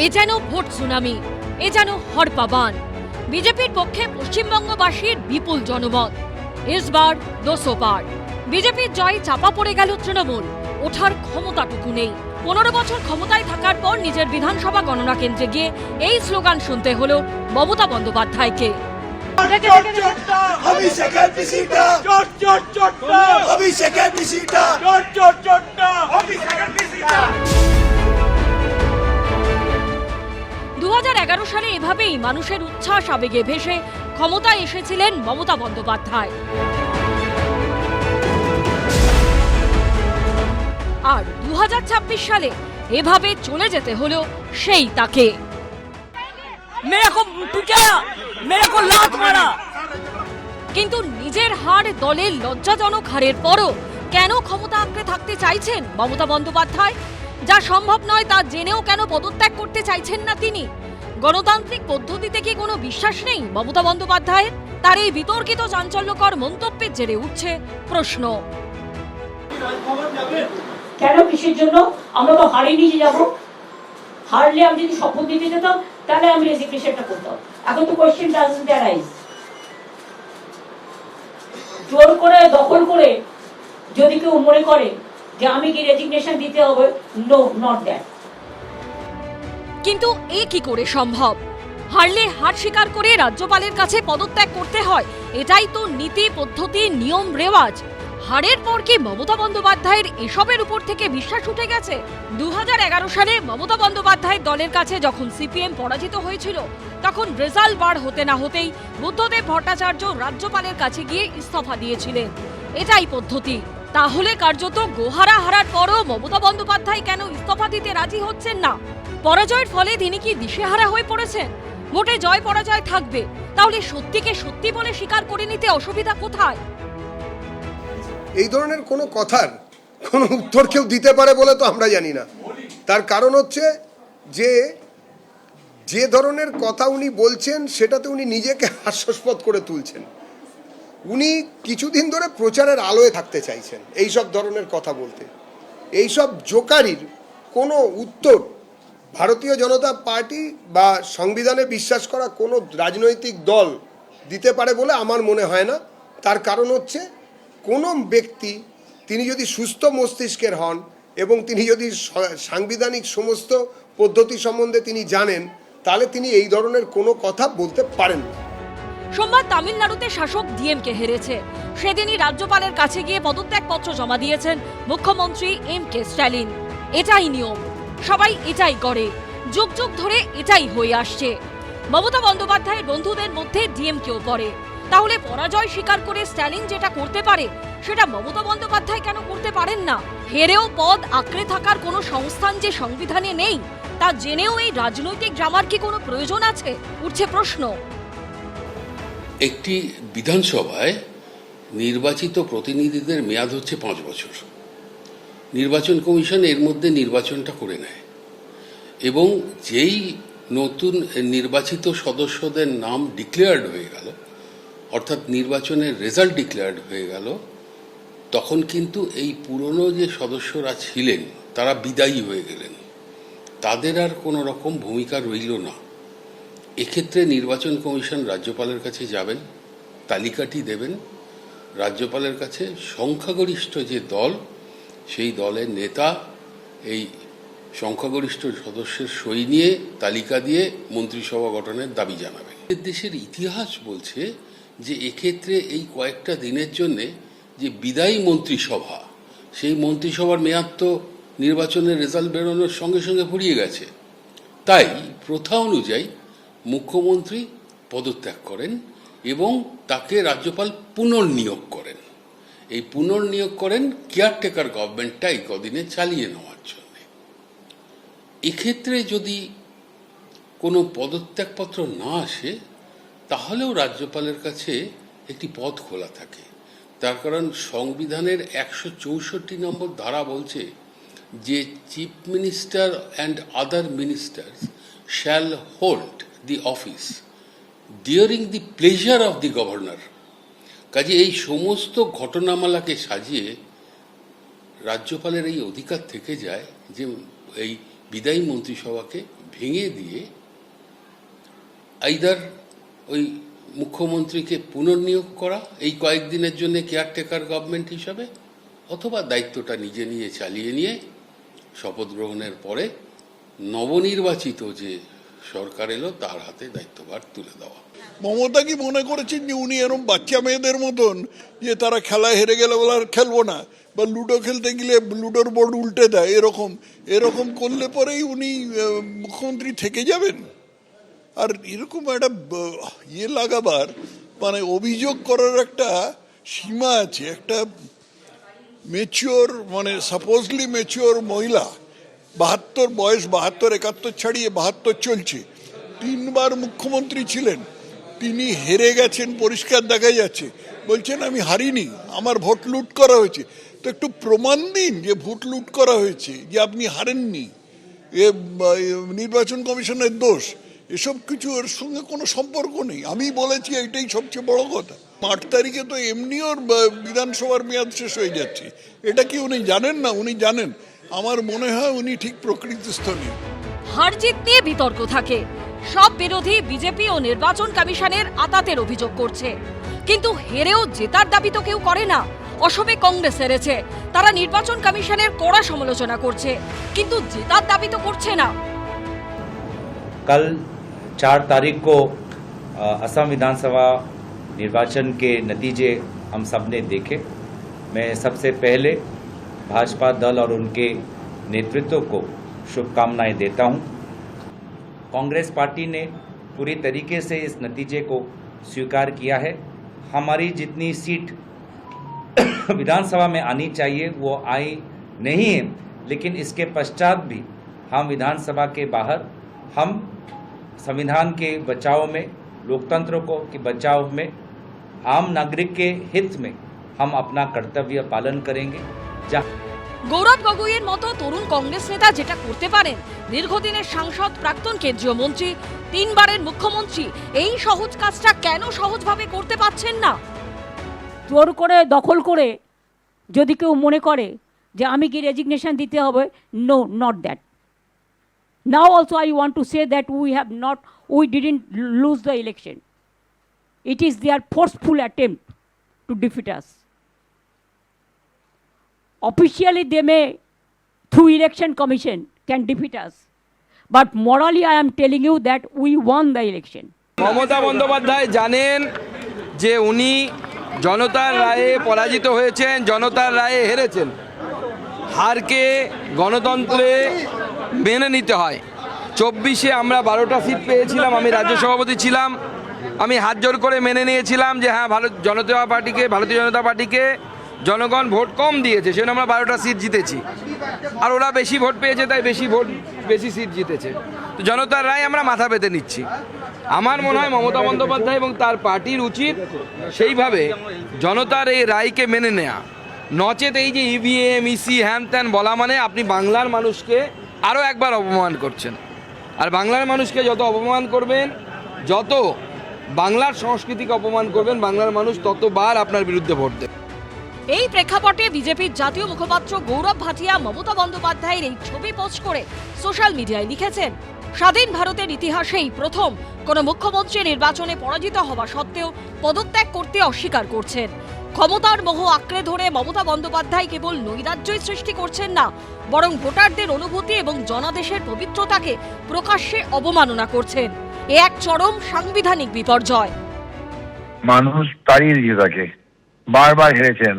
এ যেন vote tsunami, এ যেন হড়পাবান। বিজেপির পক্ষে পশ্চিমবঙ্গবাসীর বিপুল জনমত। এসবার 200 পার। বিজেপির জয়ে চাপা পড়ে গেল তৃণমূল, ওঠার ক্ষমতাটুকু নেই। 15 বছর ক্ষমতায় থাকার পর নিজের বিধানসভা গণনা কেন্দ্রে গিয়ে এই স্লোগান শুনতে হলো মমতা বন্দ্যোপাধ্যায়কে। অভিষেকের পিসিটা চট চট চট অভিষেকের পিসিটা চট চট চট অভিষেকের পিসিটা। 2011 সালে এভাবেই মানুষের উচ্ছ্বাস আবেগে ভেসে ক্ষমতায় এসেছিলেন মমতা বন্দ্যোপাধ্যায়। আর 2026 সালে এভাবে চলে যেতে হলো সেই তাকে। কিন্তু নিজের হার দলের লজ্জাজনক হারের পরও কেন ক্ষমতা আঁকড়ে থাকতে চাইছেন মমতা বন্দ্যোপাধ্যায়? যা সম্ভব নয় তা জেনেও কেন পদত্যাগ করতে চাইছেন না তিনি? গণতান্ত্রিক পদ্ধতিতে কি কোনো বিশ্বাস নেই মমতা বন্দ্যোপাধ্যায়ের? তার এই বিতর্কিত চাঞ্চল্যকর মন্তব্যের জেরে উঠছে প্রশ্ন। কেন, কিসের জন্য? আমরা তো হারিয়ে নিয়ে যাবো। হারলে আমি যদি শপথ দিতে যেতাম তাহলে আমি রেজিগনেশনটা করতাম। এখন তো কোয়েশ্চেন ডাজন্ট অ্যারাইজ। জোর করে দখল করে যদি কেউ মনে করে যে আমি কি রেজিগনেশন দিতে হবে, নো, নট দ্যাট। কিন্তু এ কি করে সম্ভব? হারলে হার স্বীকার করে রাজ্যপালের কাছে পদত্যাগ করতে হয়, এটাই তো নীতি, পদ্ধতি, নিয়ম, রেওয়াজ। হারের পর কি মমতা বন্দ্যোপাধ্যায়ের এসবের উপর থেকে বিশ্বাস উঠে গেছে? 2011 সালে মমতা বন্দ্যোপাধ্যায়ের দলের কাছে যখন সিপিএম পরাজিত হয়েছিল, তখন রেজাল্ট বার হতে না হতেই বুদ্ধদেব ভট্টাচার্য রাজ্যপালের কাছে গিয়ে ইস্তফা দিয়েছিলেন। এটাই পদ্ধতি। তাহলে কার্যত গোহারা হারার পরও মমতা বন্দ্যোপাধ্যায় কেন ইস্তফা দিতে রাজি হচ্ছেন না? পরাজয়ের ফলে তিনি কি দিশেহারা হয়ে পড়েছেন? ভোটে জয় পরাজয় থাকবে, তাহলে সত্যিকে সত্যি বলে স্বীকার করে নিতে অসুবিধা কোথায়? এই ধরনের কোনো কথার কোনো উত্তর কেউ দিতে পারে বলে তো আমরা জানি না। তার কারণ হচ্ছে যে ধরনের কথা উনি বলছেন সেটাতে উনি নিজেকে হাস্যাস্পদ করে তুলছেন। উনি কিছুদিন ধরে প্রচারের আলোয় থাকতে চাইছেন এইসব ধরনের কথা বলতে। এইসব জোকারির কোনো উত্তর ভারতীয় জনতা পার্টি বা সংবিধানে বিশ্বাস করা কোনো রাজনৈতিক দল দিতে পারে বলে আমার মনে হয় না। তার কারণ হচ্ছে কোনো ব্যক্তি, তিনি যদি সুস্থ মস্তিষ্কের হন এবং তিনি যদি সাংবিধানিক সমস্ত পদ্ধতি সম্বন্ধে তিনি জানেন, তাহলে তিনি এই ধরনের কোনো কথা বলতে পারেন না। সোমবার তামিলনাড়ুতে শাসক ডিএমকে হেরেছে। সেদিনই রাজ্যপালের কাছে গিয়ে পদত্যাগপত্র জমা দিয়েছেন মুখ্যমন্ত্রী এম.কে. স্ট্যালিন। এটাই নিয়ম, সবাই এটাই করে, যুগ যুগ ধরে এটাই হয়ে আসছে। মমতা বন্দ্যোপাধ্যায়ের বন্ধুদের মধ্যে ডিএমকেও পড়ে। তাহলে পরাজয় স্বীকার করে স্ট্যালিন যেটা করতে পারে, সেটা মমতা বন্দ্যোপাধ্যায় কেন করতে পারেন না? হেরেও পদ আঁকড়ে থাকার কোনো সংস্থান যে সংবিধানে নেই, তা জেনেও এই রাজনৈতিক ড্রামার কি কোনো প্রয়োজন আছে? উঠছে প্রশ্ন। একটি বিধানসভায় নির্বাচিত প্রতিনিধিদের মেয়াদ হচ্ছে 5 বছর। নির্বাচন কমিশন এর মধ্যে নির্বাচনটা করে নেয় এবং যেই নতুন নির্বাচিত সদস্যদের নাম ডিক্লেয়ার্ড হয়ে গেল, অর্থাৎ নির্বাচনের রেজাল্ট ডিক্লেয়ার্ড হয়ে গেল, তখন কিন্তু এই পুরনো যে সদস্যরা ছিলেন তারা বিদায়ী হয়ে গেলেন, তাদের আর কোনো রকম ভূমিকা রইল না। এক্ষেত্রে নির্বাচন কমিশন রাজ্যপালের কাছে যাবেন, তালিকাটি দেবেন, রাজ্যপালের কাছে সংখ্যাগরিষ্ঠ যে দল, সেই দলের নেতা এই সংখ্যাগরিষ্ঠ সদস্যের সই নিয়ে তালিকা দিয়ে মন্ত্রিসভা গঠনের দাবি জানাবেন। দেশের ইতিহাস বলছে যে এক্ষেত্রে এই কয়েকটা দিনের জন্যে যে বিদায়ী মন্ত্রিসভা, সেই মন্ত্রিসভার মেয়াদ তো নির্বাচনের রেজাল্ট বেরোনোর সঙ্গে সঙ্গে ফুরিয়ে গেছে। তাই প্রথা অনুযায়ী মুখ্যমন্ত্রী পদত্যাগ করেন এবং তাকে রাজ্যপাল পুনর্নিয়োগ করেন। এই পুনর্নিয়োগ করেন কেয়ারটেকার গভর্নমেন্টটা এই কদিনে চালিয়ে নেওয়ার জন্য। এক্ষেত্রে যদি কোনো পদত্যাগপত্র না আসে, তাহলেও রাজ্যপালের কাছে একটি পদ খোলা থাকে। তার কারণ সংবিধানের 164 নম্বর ধারা বলছে যে chief minister and other ministers shall hold the office during the pleasure of the governor. কাজে এই সমস্ত ঘটনামালাকে সাজিয়ে রাজ্যপালের এই অধিকার থেকে যায় যে এই বিদায়ী মন্ত্রিসভাকে ভেঙে দিয়ে আইদার ওই মুখ্যমন্ত্রীকে পুনর্নিয়োগ করা এই কয়েকদিনের জন্য কেয়ারটেকার গভর্নমেন্ট হিসাবে, অথবা দায়িত্বটা নিজে নিয়ে চালিয়ে নিয়ে শপথ গ্রহণের পরে নবনির্বাচিত যে সরকার এলো তার হাতে দায়িত্বভার তুলে দেওয়া। মমতা কি মনে করেছেন যে উনি এরকম বাচ্চা মেয়েদের মতন যে তারা খেলায় হেরে গেলে বলে আর খেলবো না, বা লুডো খেলতে গেলে লুডোর বোর্ড উল্টে দেয়, এরকম করলে পরেই উনি মুখ্যমন্ত্রী থেকে যাবেন? আর এরকম একটা লাগাবার মানে অভিযোগ করার একটা সীমা আছে। একটা মেচিওর মানে সাপোজলি মেচিওর মহিলা, 72 বয়স, 72 71 ছাড়িয়ে 72 চলছে, 3 বার মুখ্যমন্ত্রী ছিলেন, তিনি হেরে গেছেন পরিষ্কার দেখা যাচ্ছে, বলছেন আমি হারিনি, আমার ভোট লুট করা হয়েছে। তো একটু প্রমাণ দিন যে ভোট লুট করা হয়েছে, যে আপনি হারেননি, এ নির্বাচন কমিশনের দোষ। এসব কিছু এর সঙ্গে কোনো সম্পর্ক নেই। আমি বলেছি এটাই সবচেয়ে বড় কথা। 8 তারিখে তো এমনিও বিধানসভার মেয়াদ শেষ হয়ে যাচ্ছে, এটা কি উনি জানেন না? উনি জানেন। আমার মনে হয় উনি ঠিক প্রকৃতিস্থ নেই। হার জিত নিয়ে বিতর্ক থাকে, সব বিরোধী বিজেপি ও নির্বাচন কমিশনের আতাতের অভিযোগ করছে, কিন্তু হেরেও জেতার দাবি তো কেউ করে না। অসমে কংগ্রেস হেরেছে, তারা নির্বাচন কমিশনের কড়া সমালোচনা করছে, কিন্তু জেতার দাবি তো করছে না। कल 4 तारीख को असम विधानसभा निर्वाचन के नतीजे हम सब ने देखे। मैं सबसे पहले भाजपा दल और उनके नेतृत्व को शुभकामनाएं देता हूं। कांग्रेस पार्टी ने पूरी तरीके से इस नतीजे को स्वीकार किया है। हमारी जितनी सीट विधानसभा में आनी चाहिए वो आई नहीं है, लेकिन इसके पश्चात भी हम विधानसभा के बाहर हम संविधान के बचाव में, लोकतंत्र को के बचाव में, आम नागरिक के हित में हम अपना कर्तव्य पालन करेंगे। গৌরব গগৈয়ের মতো তরুণ কংগ্রেস নেতা যেটা করতে পারেন, দীর্ঘদিনের সাংসদ, প্রাক্তন কেন্দ্রীয় মন্ত্রী, 3 বারের মুখ্যমন্ত্রী, এই সহজ কাজটা কেন সহজভাবে করতে পারছেন না? জোর করে দখল করে যদি কেউ মনে করে যে আমি কি রেজিগনেশন দিতে হবে, no, not that. Now also I want to say that we didn't lose the election. It is their forceful attempt to defeat us. Officially they may, through election commission, can defeat us. But morally I am telling you that we won the election. Mamata Bandyopadhyay জানেন যে উনি জনতার রায়ে পরাজিত হয়েছেন, জনতার রায়ে হেরেছেন। হারকে গণতন্ত্রে মেনে নিতে হয়। 24-এ আমরা 12টা সিট পেয়েছিলাম, আমি রাজ্য সভাপতি ছিলাম, আমি হাত জোর করে মেনে নিয়েছিলাম যে হ্যাঁ ভারতীয় জনতা পার্টিকে জনগণ ভোট কম দিয়েছে, সেজন্য আমরা 12টা সিট জিতেছি। আর ওরা বেশি ভোট পেয়েছে, তাই বেশি সিট জিতেছে। তো জনতার রায় আমরা মাথা পেতে নিচ্ছি। আমার মনে হয় মমতা বন্দ্যোপাধ্যায় এবং তার পার্টির উচিত সেইভাবে জনতার এই রায়কে মেনে নেওয়া। নচেত এই যে ইভিএম, ইসি, হ্যান ত্যান বলা মানে আপনি বাংলার মানুষকে আরও একবার অপমান করছেন। আর বাংলার মানুষকে যত অপমান করবেন, যত বাংলার সংস্কৃতিকে অপমান করবেন, বাংলার মানুষ ততবার আপনার বিরুদ্ধে ভোট দেবে। এই প্রেক্ষাপটে বিজেপির জাতীয় মুখপাত্র গৌরব ভাটিয়া মমতা বন্দ্যোপাধ্যায়ের এই ছবি পোস্ট করে সোশ্যাল মিডিয়ায় লিখেছেন, স্বাধীন ভারতের ইতিহাসেই প্রথম কোনো মুখ্যমন্ত্রী নির্বাচনে পরাজিত হওয়া সত্ত্বেও পদত্যাগ করতে অস্বীকার করছেন। ক্ষমতার মোহ আঁকড়ে ধরে মমতা বন্দ্যোপাধ্যায় কেবল নৈরাজ্যই সৃষ্টি করছেন না, বরং ভোটারদের অনুভূতি এবং জনাদেশের পবিত্রতাকে প্রকাশ্যে অবমাননা করছেন। এ এক চরম সাংবিধানিক বিপর্যয়। মানুষ তাড়িয়ে দিয়ে থাকে, বারবার হেরেছেন,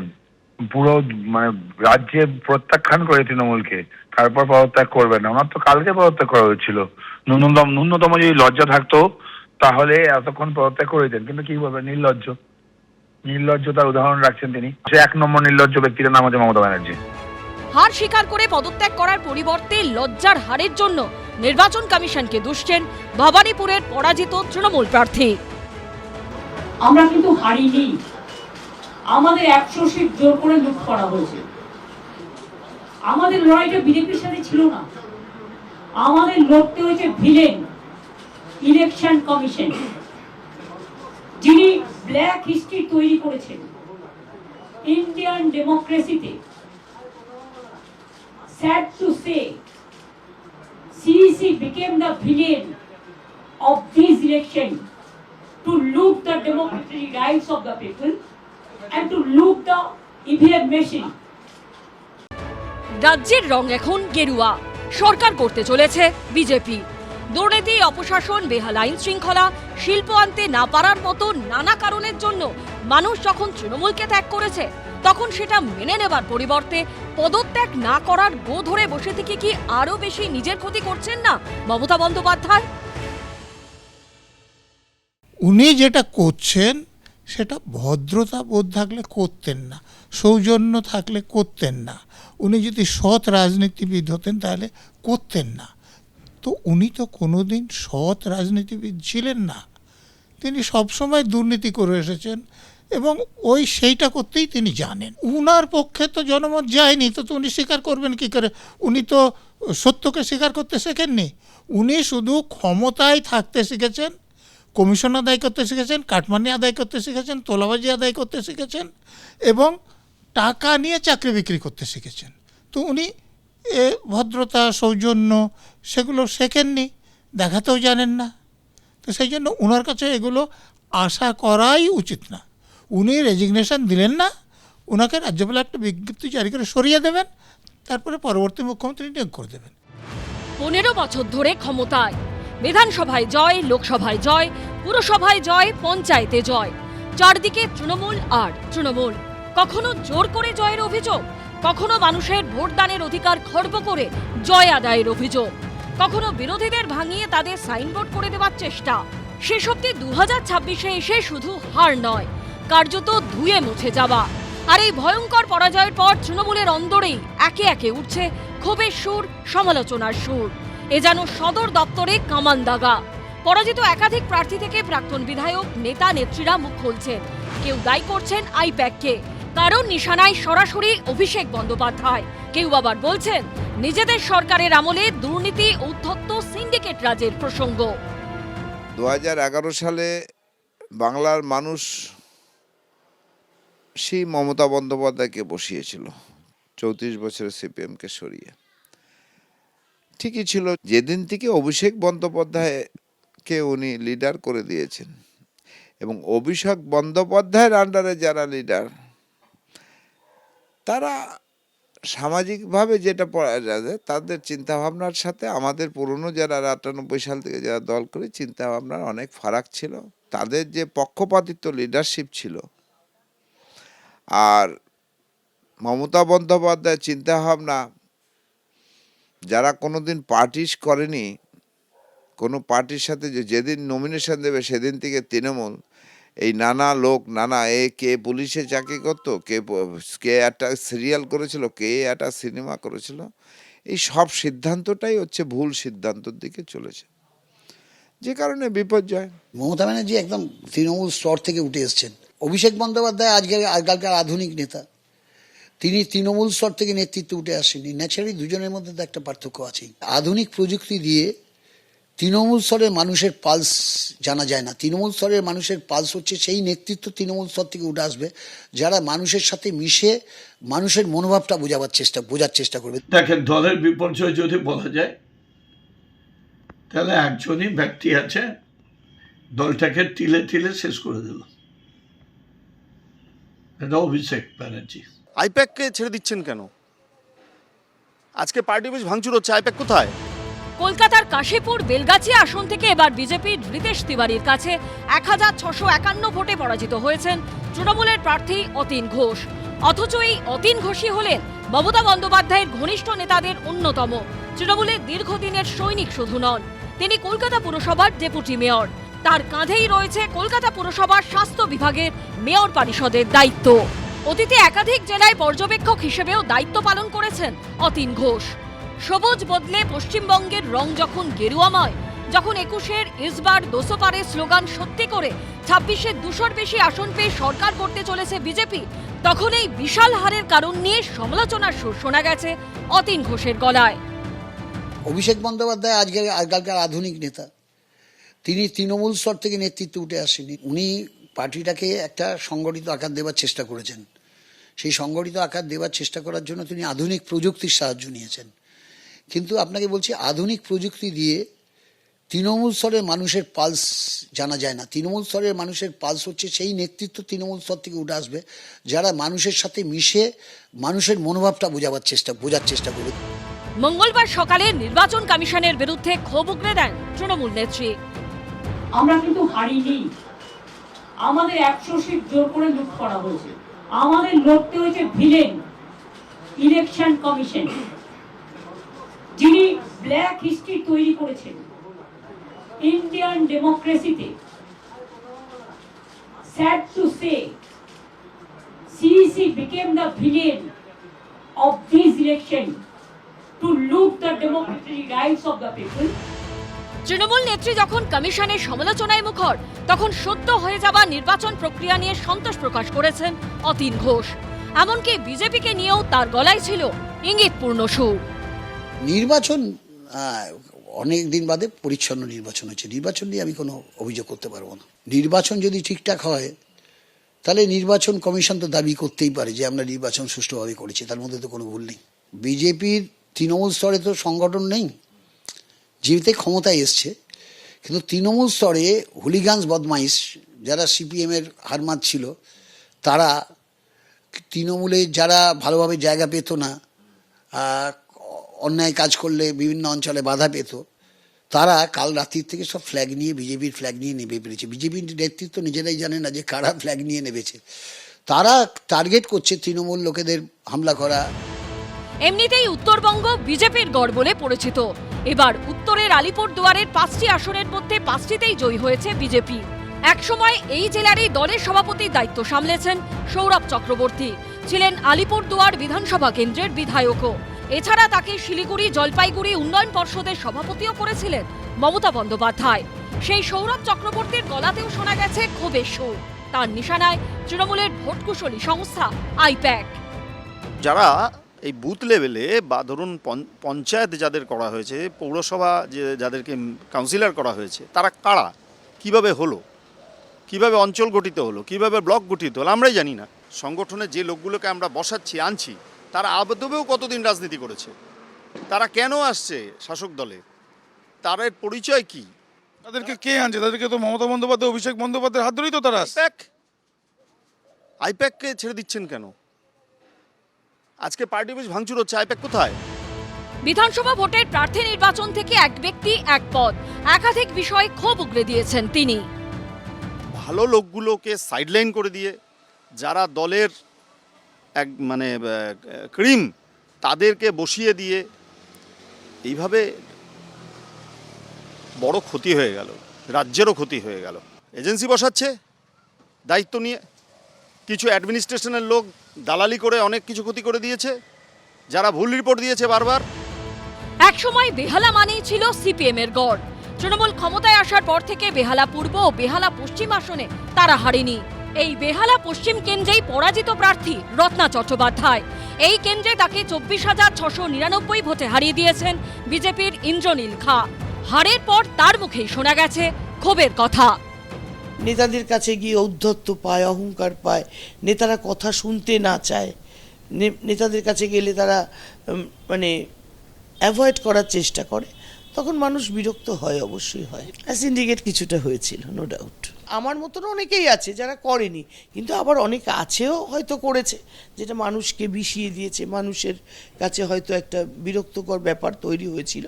পুরো মানে রাজ্যে প্রত্যাখ্যান করে তৃণমূলকে, তারপর পদত্যাগ করবেন না। ওনার তো কালকে পদত্যাগ করা হয়েছিল। ন্যূনতম যদি লজ্জা থাকতো তাহলে এতক্ষণ পদত্যাগ করে দিতেন, কিন্তু কি বলবেন, নির্লজ্জতার উদাহরণ রাখছেন তিনি। 1 নম্বর নির্লজ্জ ব্যক্তির নাম হচ্ছে মমতা ব্যানার্জি। হার স্বীকার করে পদত্যাগ করার পরিবর্তে লজ্জার হারের জন্য নির্বাচন কমিশনকে দুষছেন ভবানীপুরের পরাজিত তৃণমূল প্রার্থী। আমরা কিন্তু হারিনি, আমাদের 100 সিট জোর করে লুট করা হয়েছে। আমাদের লড়াইটা বিজেপির সাথে ছিল না, আমাদের লড়তে হয়েছে ভিলেন ইলেকশন কমিশন, যিনি ব্ল্যাক হিস্ট্রি তৈরি করেছেন ইন্ডিয়ান ডেমোক্রেসিতে। Sad to say CEC became the villain of this election to loot the democratic rights of the people and to loot the EVM machine. রাজ্যের রং এখন গেরুয়া, সরকার করতে চলেছে বিজেপি। দুর্নীতি, অপশাসন, বেহাল আইন শৃঙ্খলা, শিল্প আনতে না পারার মতো নানা কারণের জন্য মানুষ যখন তৃণমূলকে ত্যাগ করেছে, তখন সেটা মেনে নেবার পরিবর্তে পদত্যাগ না করার গো ধরে বসে থেকে কি আরো বেশি নিজের ক্ষতি করছেন না মমতা বন্দ্যোপাধ্যায়? উনি যেটা করছেন সেটা ভদ্রতা বোধ থাকলে করতেন না, সৌজন্য থাকলে করতেন না। উনি যদি সৎ রাজনীতিবিদ হতেন তাহলে করতেন না। তো উনি তো কোনোদিন সৎ রাজনীতিবিদ ছিলেন না, তিনি সবসময় দুর্নীতি করে এসেছেন এবং সেইটা করতেই তিনি জানেন। উনার পক্ষে তো জনমত যায়নি, তো উনি স্বীকার করবেন কী করে? উনি তো সত্যকে স্বীকার করতে শেখেননি। উনি শুধু ক্ষমতায় থাকতে শিখেছেন, কমিশন আদায় করতে শিখেছেন, কাটমানি আদায় করতে শিখেছেন, তোলাবাজি আদায় করতে শিখেছেন এবং টাকা নিয়ে চাকরি বিক্রি করতে শিখেছেন। তো উনি ভদ্রতা, সৌজন্য সেগুলো শেখেননি, দেখাতেও জানেন না। তো সেই জন্য ওনার কাছে এগুলো আশা করাই উচিত না। উনি রেজিগনেশন দিলেন না, ওনাকে রাজ্যপাল একটা বিজ্ঞপ্তি জারি করে সরিয়ে দেবেন, তারপরে পরবর্তী মুখ্যমন্ত্রী নিয়োগ করে দেবেন। 15 বছর ধরে ক্ষমতায়, বিধানসভায় জয়, লোকসভায় জয়, পুরসভায় জয়, পঞ্চায়েতে জয়, চারদিকে তৃণমূল আর তৃণমূল। কখনো জোর করে জয়ের অভিযোগ, কখনো মানুষের ভোটদানের অধিকার খর্ব করে জয় আদায়ের অভিযোগ, কখনো বিরোধীদের ভাঙিয়ে তাদের সাইনবোর্ড করে দেওয়ার চেষ্টা। শেষ অবধি 2026-এ এসে শুধু হার নয়, কার্যত ধুয়ে মুছে যাওয়া। আর এই ভয়ঙ্কর পরাজয়ের পর তৃণমূলের অন্দরেই একে একে উঠছে ক্ষোভের সুর, সমালোচনার সুর। এ যেন সদর দপ্তরে কামান দাগা। পরাজিত একাধিক প্রার্থী থেকে প্রাক্তন বিধায়ক, নেতা নেত্রীরা মুখ খুলছেন। কেউ দায়ী করছেন আইপ্যাককে, কারণ নিশানায় সরাসরি অভিষেক বন্দ্যোপাধ্যায়। কেউ আবার বলছেন নিজেদের সরকারের আমলে দুর্নীতি, উদ্ধত্ত, সিন্ডিকেট রাজের প্রসঙ্গ। 2011 সালে বাংলার মানুষ সেই মমতা বন্দ্যোপাধ্যায়কে বসিয়েছিল 34 বছরের সিপিএমকে সরিয়ে। ঠিকই ছিল, যেদিন থেকে অভিষেক বন্দ্যোপাধ্যায়কে উনি লিডার করে দিয়েছেন এবং অভিষেক বন্দ্যোপাধ্যায়ের আন্ডারে যারা লিডার, তারা সামাজিকভাবে যেটা পড়া যায় তাদের চিন্তাভাবনার সাথে আমাদের পুরনো যারা 98 সাল থেকে যারা দল করে চিন্তাভাবনার অনেক ফারাক ছিল। তাদের যে পক্ষপাতিত্ব লিডারশিপ ছিল, আর মমতা বন্দ্যোপাধ্যায়ের চিন্তাভাবনা যারা কোনোদিন পার্টি করেনি, কোনো পার্টির সাথে যেদিন নমিনেশন দেবে সেদিন থেকে তৃণমূল এই নানা লোক, নানা কে পুলিশে চাকরি করতো, কে একটা সিরিয়াল করেছিল, কে একটা সিনেমা করেছিল, এই সব সিদ্ধান্তটাই হচ্ছে ভুল সিদ্ধান্তর দিকে চলেছে, যে কারণে বিপর্যয়। মমতা ব্যানার্জি একদম তৃণমূল স্তর থেকে উঠে এসছেন। অভিষেক বন্দ্যোপাধ্যায় আজকালকার আধুনিক নেতা, তিনি তৃণমূল স্তর থেকে নেতৃত্বে উঠে আসেননি। ন্যাচারালি দুজনের মধ্যে তো একটা পার্থক্য আছেই। আধুনিক প্রযুক্তি দিয়ে তৃণমূল স্তরের মানুষের পালস জানা যায় না। তৃণমূল স্তরের মানুষের পালস হচ্ছে সেই নেতৃত্ব তৃণমূল স্তর থেকে উঠে আসবে যারা মানুষের সাথে মিশে মানুষের মনোভাবটা বোঝার চেষ্টা করবে। দেখেন, দলের বিপর্যয় যদি বলা যায় তাহলে একজনই ব্যক্তি আছে দলটাকে তিলে তিলে শেষ করে দিল, এটা অভিষেক ব্যানার্জি। আইপ্যাককে ছেড়ে দিচ্ছেন কেন? আজকে পার্টি অফিস ভাঙচুর হচ্ছে, আইপ্যাক কোথায়? কলকাতার কাশীপুর বেলগাছিয়া আসন থেকে এবার বিজেপির রিতেশ তিওয়ারির কাছে 1651 ভোটে পরাজিত হয়েছেন তৃণমূলের প্রার্থী অতীন ঘোষ। অথচ এই অতীন ঘোষই হলেন মমতা বন্দ্যোপাধ্যায়ের ঘনিষ্ঠ নেতাদের অন্যতম। তৃণমূলের দীর্ঘদিনের সৈনিক শুধু নন, তিনি কলকাতা পুরসভার ডেপুটি মেয়র। তার কাঁধেই রয়েছে কলকাতা পুরসভার স্বাস্থ্য বিভাগের মেয়র পরিষদের দায়িত্ব। অতীতে একাধিক জেলায় পর্যবেক্ষক হিসেবেও দায়িত্ব পালন করেছেন অতীন ঘোষ। সবুজ বদলে পশ্চিমবঙ্গের রং যখন গেরুয়াময়, যখন 21-এর ইসবার 200 পারের স্লোগান সত্যি করে 26-এর 200-র বেশি আসন পেয়ে সরকার করতে চলেছে বিজেপি, তখন এই বিশাল হারের কারণ নিয়ে সমালোচনার সুর শোনা গেছে অতীন ঘোষের গলায়। অভিষেক বন্দ্যোপাধ্যায় আজকালকার আধুনিক নেতা, তিনি তৃণমূল স্তর থেকে নেতৃত্বে উঠে আসেনি। উনি পার্টিটাকে একটা সংগঠিত আকার দেওয়ার চেষ্টা করেছেন। সেই সংগঠিত আকার দেওয়ার চেষ্টা করার জন্য তিনি আধুনিক প্রযুক্তির সাহায্য নিয়েছেন। কিন্তু আপনাকে বলছি আধুনিক প্রযুক্তি দিয়ে তৃণমূল স্তরের মানুষের পালস জানা যায় না। তৃণমূল স্তরের মানুষের পালস হচ্ছে সেই নেতৃত্ব তৃণমূল স্তর থেকে উঠে আসবে যারা মানুষের সাথে মিশে মানুষের মনোভাবটা বোঝার চেষ্টা করবে। মঙ্গলবার সকালে নির্বাচন কমিশনের বিরুদ্ধে ক্ষোভ উগরে দেন তৃণমূল নেত্রী। আমরা কিন্তু হারিনি, আমাদের 100 সিট জোর করে লুট করা হয়েছে, আমাদের লড়তে হয়েছে ভিলেন ইলেকশন কমিশন, যিনি ব্ল্যাক হিস্ট্রি তৈরি করেছেন ইন্ডিয়ান ডেমোক্রেসিতে। Sad to say, CEC became the villain of this election to loot the democratic rights of the people. Trinamool নেত্রী যখন কমিশনের সমালোচনায় মুখর, তখন সদ্য হয়ে যাওয়া নির্বাচন প্রক্রিয়া নিয়ে সন্তোষ প্রকাশ করেছেন অতীন ঘোষ। এমনকি বিজেপিকে নিয়েও তার গলায় ছিল ইঙ্গিতপূর্ণ সুর। নির্বাচন অনেক দিন বাদে পরিচ্ছন্ন নির্বাচন হচ্ছে, নির্বাচন নিয়ে আমি কোনো অভিযোগ করতে পারবো না। নির্বাচন যদি ঠিকঠাক হয় তাহলে নির্বাচন কমিশন তো দাবি করতেই পারে যে আমরা নির্বাচন সুষ্ঠুভাবে করেছি, তার মধ্যে তো কোনো ভুল নেই। বিজেপির তৃণমূল স্তরে তো সংগঠন নেই, যেতে ক্ষমতায় এসছে, কিন্তু তৃণমূল স্তরে হুলিগানস বদমাইশ যারা CPM-এর হারমাত ছিল, তারা তৃণমূলে যারা ভালোভাবে জায়গা পেত না, অন্যায় কাজ করলে বিভিন্ন অঞ্চলে বাধা পেত, তারা কাল রাত্রির থেকে সব ফ্ল্যাগ নিয়ে বিজেপির ফ্ল্যাগ নিয়ে নেমে পেরেছে। বিজেপির নেতৃত্ব নিজেরাই জানে না যে কারা ফ্ল্যাগ নিয়ে নেমেছে। তারা টার্গেট করছে তৃণমূল লোকেদের হামলা করা। এমনিতেই উত্তরবঙ্গ বিজেপির গড় বলে পরিচিত। এবার উত্তরের আলিপুরদুয়ারের 5টি আসনের মধ্যে 5টিতেই জয়ী হয়েছে বিজেপি। একসময় এই জেলারই দলের সভাপতির দায়িত্ব সামলেছেন সৌরভ চক্রবর্তী, ছিলেন আলিপুরদুয়ার বিধানসভা কেন্দ্রের বিধায়কও। এছাড়া তাকে শিলিগুড়ি জলপাইগুড়ি উন্নয়ন পর্ষদের সভাপতিও করেছিলেন মমতা বন্দ্যোপাধ্যায়। সেই সৌরভ চক্রবর্তীর গলাতেও শোনা গেছে ক্ষোভের সুর। তার নিশানায় তৃণমূলের ভোটকুশলী সংস্থা আইপ্যাক। যারা এই বুথ লেভেলে বা ধরুন পঞ্চায়েত যাদের করা হয়েছে, পৌরসভা যে যাদেরকে কাউন্সিলর করা হয়েছে, তারা কারা, কিভাবে হলো, কিভাবে অঞ্চল গঠিত হলো, কিভাবে ব্লক গঠিত হলো, আমরাই জানি না। সংগঠনে যে লোকগুলোকে আমরা বসাচ্ছি আনছি, তারা আদবেও কতদিন রাজনীতি করেছে, তারা কেন আসছে শাসক দলে, তাদের পরিচয় কি, তাদেরকে কে আনছে? তাদেরকে তো মমতা বন্দ্যোপাধ্যায়, অভিষেক বন্দ্যোপাধ্যায়ের হাত ধরেই তো তারা আসছে। আইপ্যাককে ছেড়ে দিচ্ছেন কেন? আজকে পার্টি অফিস ভাঙচুর হচ্ছে, আইপ্যাক কোথায়? বিধানসভা ভোটের প্রার্থী নির্বাচন থেকে এক ব্যক্তি এক পদ, একাধিক বিষয়ে ক্ষোভ উগরে দিয়েছেন তিনি। ভালো লোকগুলোকে সাইডলাইন করে দিয়ে যারা দলের এক মানে ক্রিম, তাদেরকে বসিয়ে দিয়ে এইভাবে বড় ক্ষতি হয়ে গেল, রাজ্যেরও ক্ষতি হয়ে গেল। এজেন্সি বসাচ্ছে দায়িত্ব নিয়ে, কিছু অ্যাডমিনিস্ট্রেশনের লোক দালালি করে অনেক কিছু ক্ষতি করে দিয়েছে, যারা ভুল রিপোর্ট দিয়েছে বারবার। একসময় বেহালা মানেই ছিল CPM-এর গড়। তৃণমূল ক্ষমতায় আসার পর থেকে বেহালা পূর্ব ও বেহালা পশ্চিম আসনে তারা হারেনি। এই বেহালা পশ্চিম কেন্দ্রেই পরাজিত প্রার্থী রত্না চট্টোপাধ্যায়। এই কেন্দ্রে তাকে 24,699 ভোটে হারিয়ে দিয়েছেন বিজেপির ইন্দ্রনীল খা। হারের পর তার মুখেই শোনা গেছে ক্ষোভের কথা। নেতাদের কাছে গিয়ে ঔদ্ধত্য পায়, অহংকার পায়, নেতারা কথা শুনতে না চায়, নেতাদের কাছে গেলে তারা মানে অ্যাভয়েড করার চেষ্টা করে, তখন মানুষ বিরক্ত হয়, অবশ্যই হয়। সিন্ডিকেট কিছুটা হয়েছিল, নো ডাউট। আমার মতন অনেকেই আছে যারা করেনি, কিন্তু আবার অনেক আছেও হয়তো করেছে, যেটা মানুষকে বিষিয়ে দিয়েছে, মানুষের কাছে হয়তো একটা বিরক্তকর ব্যাপার তৈরি হয়েছিল।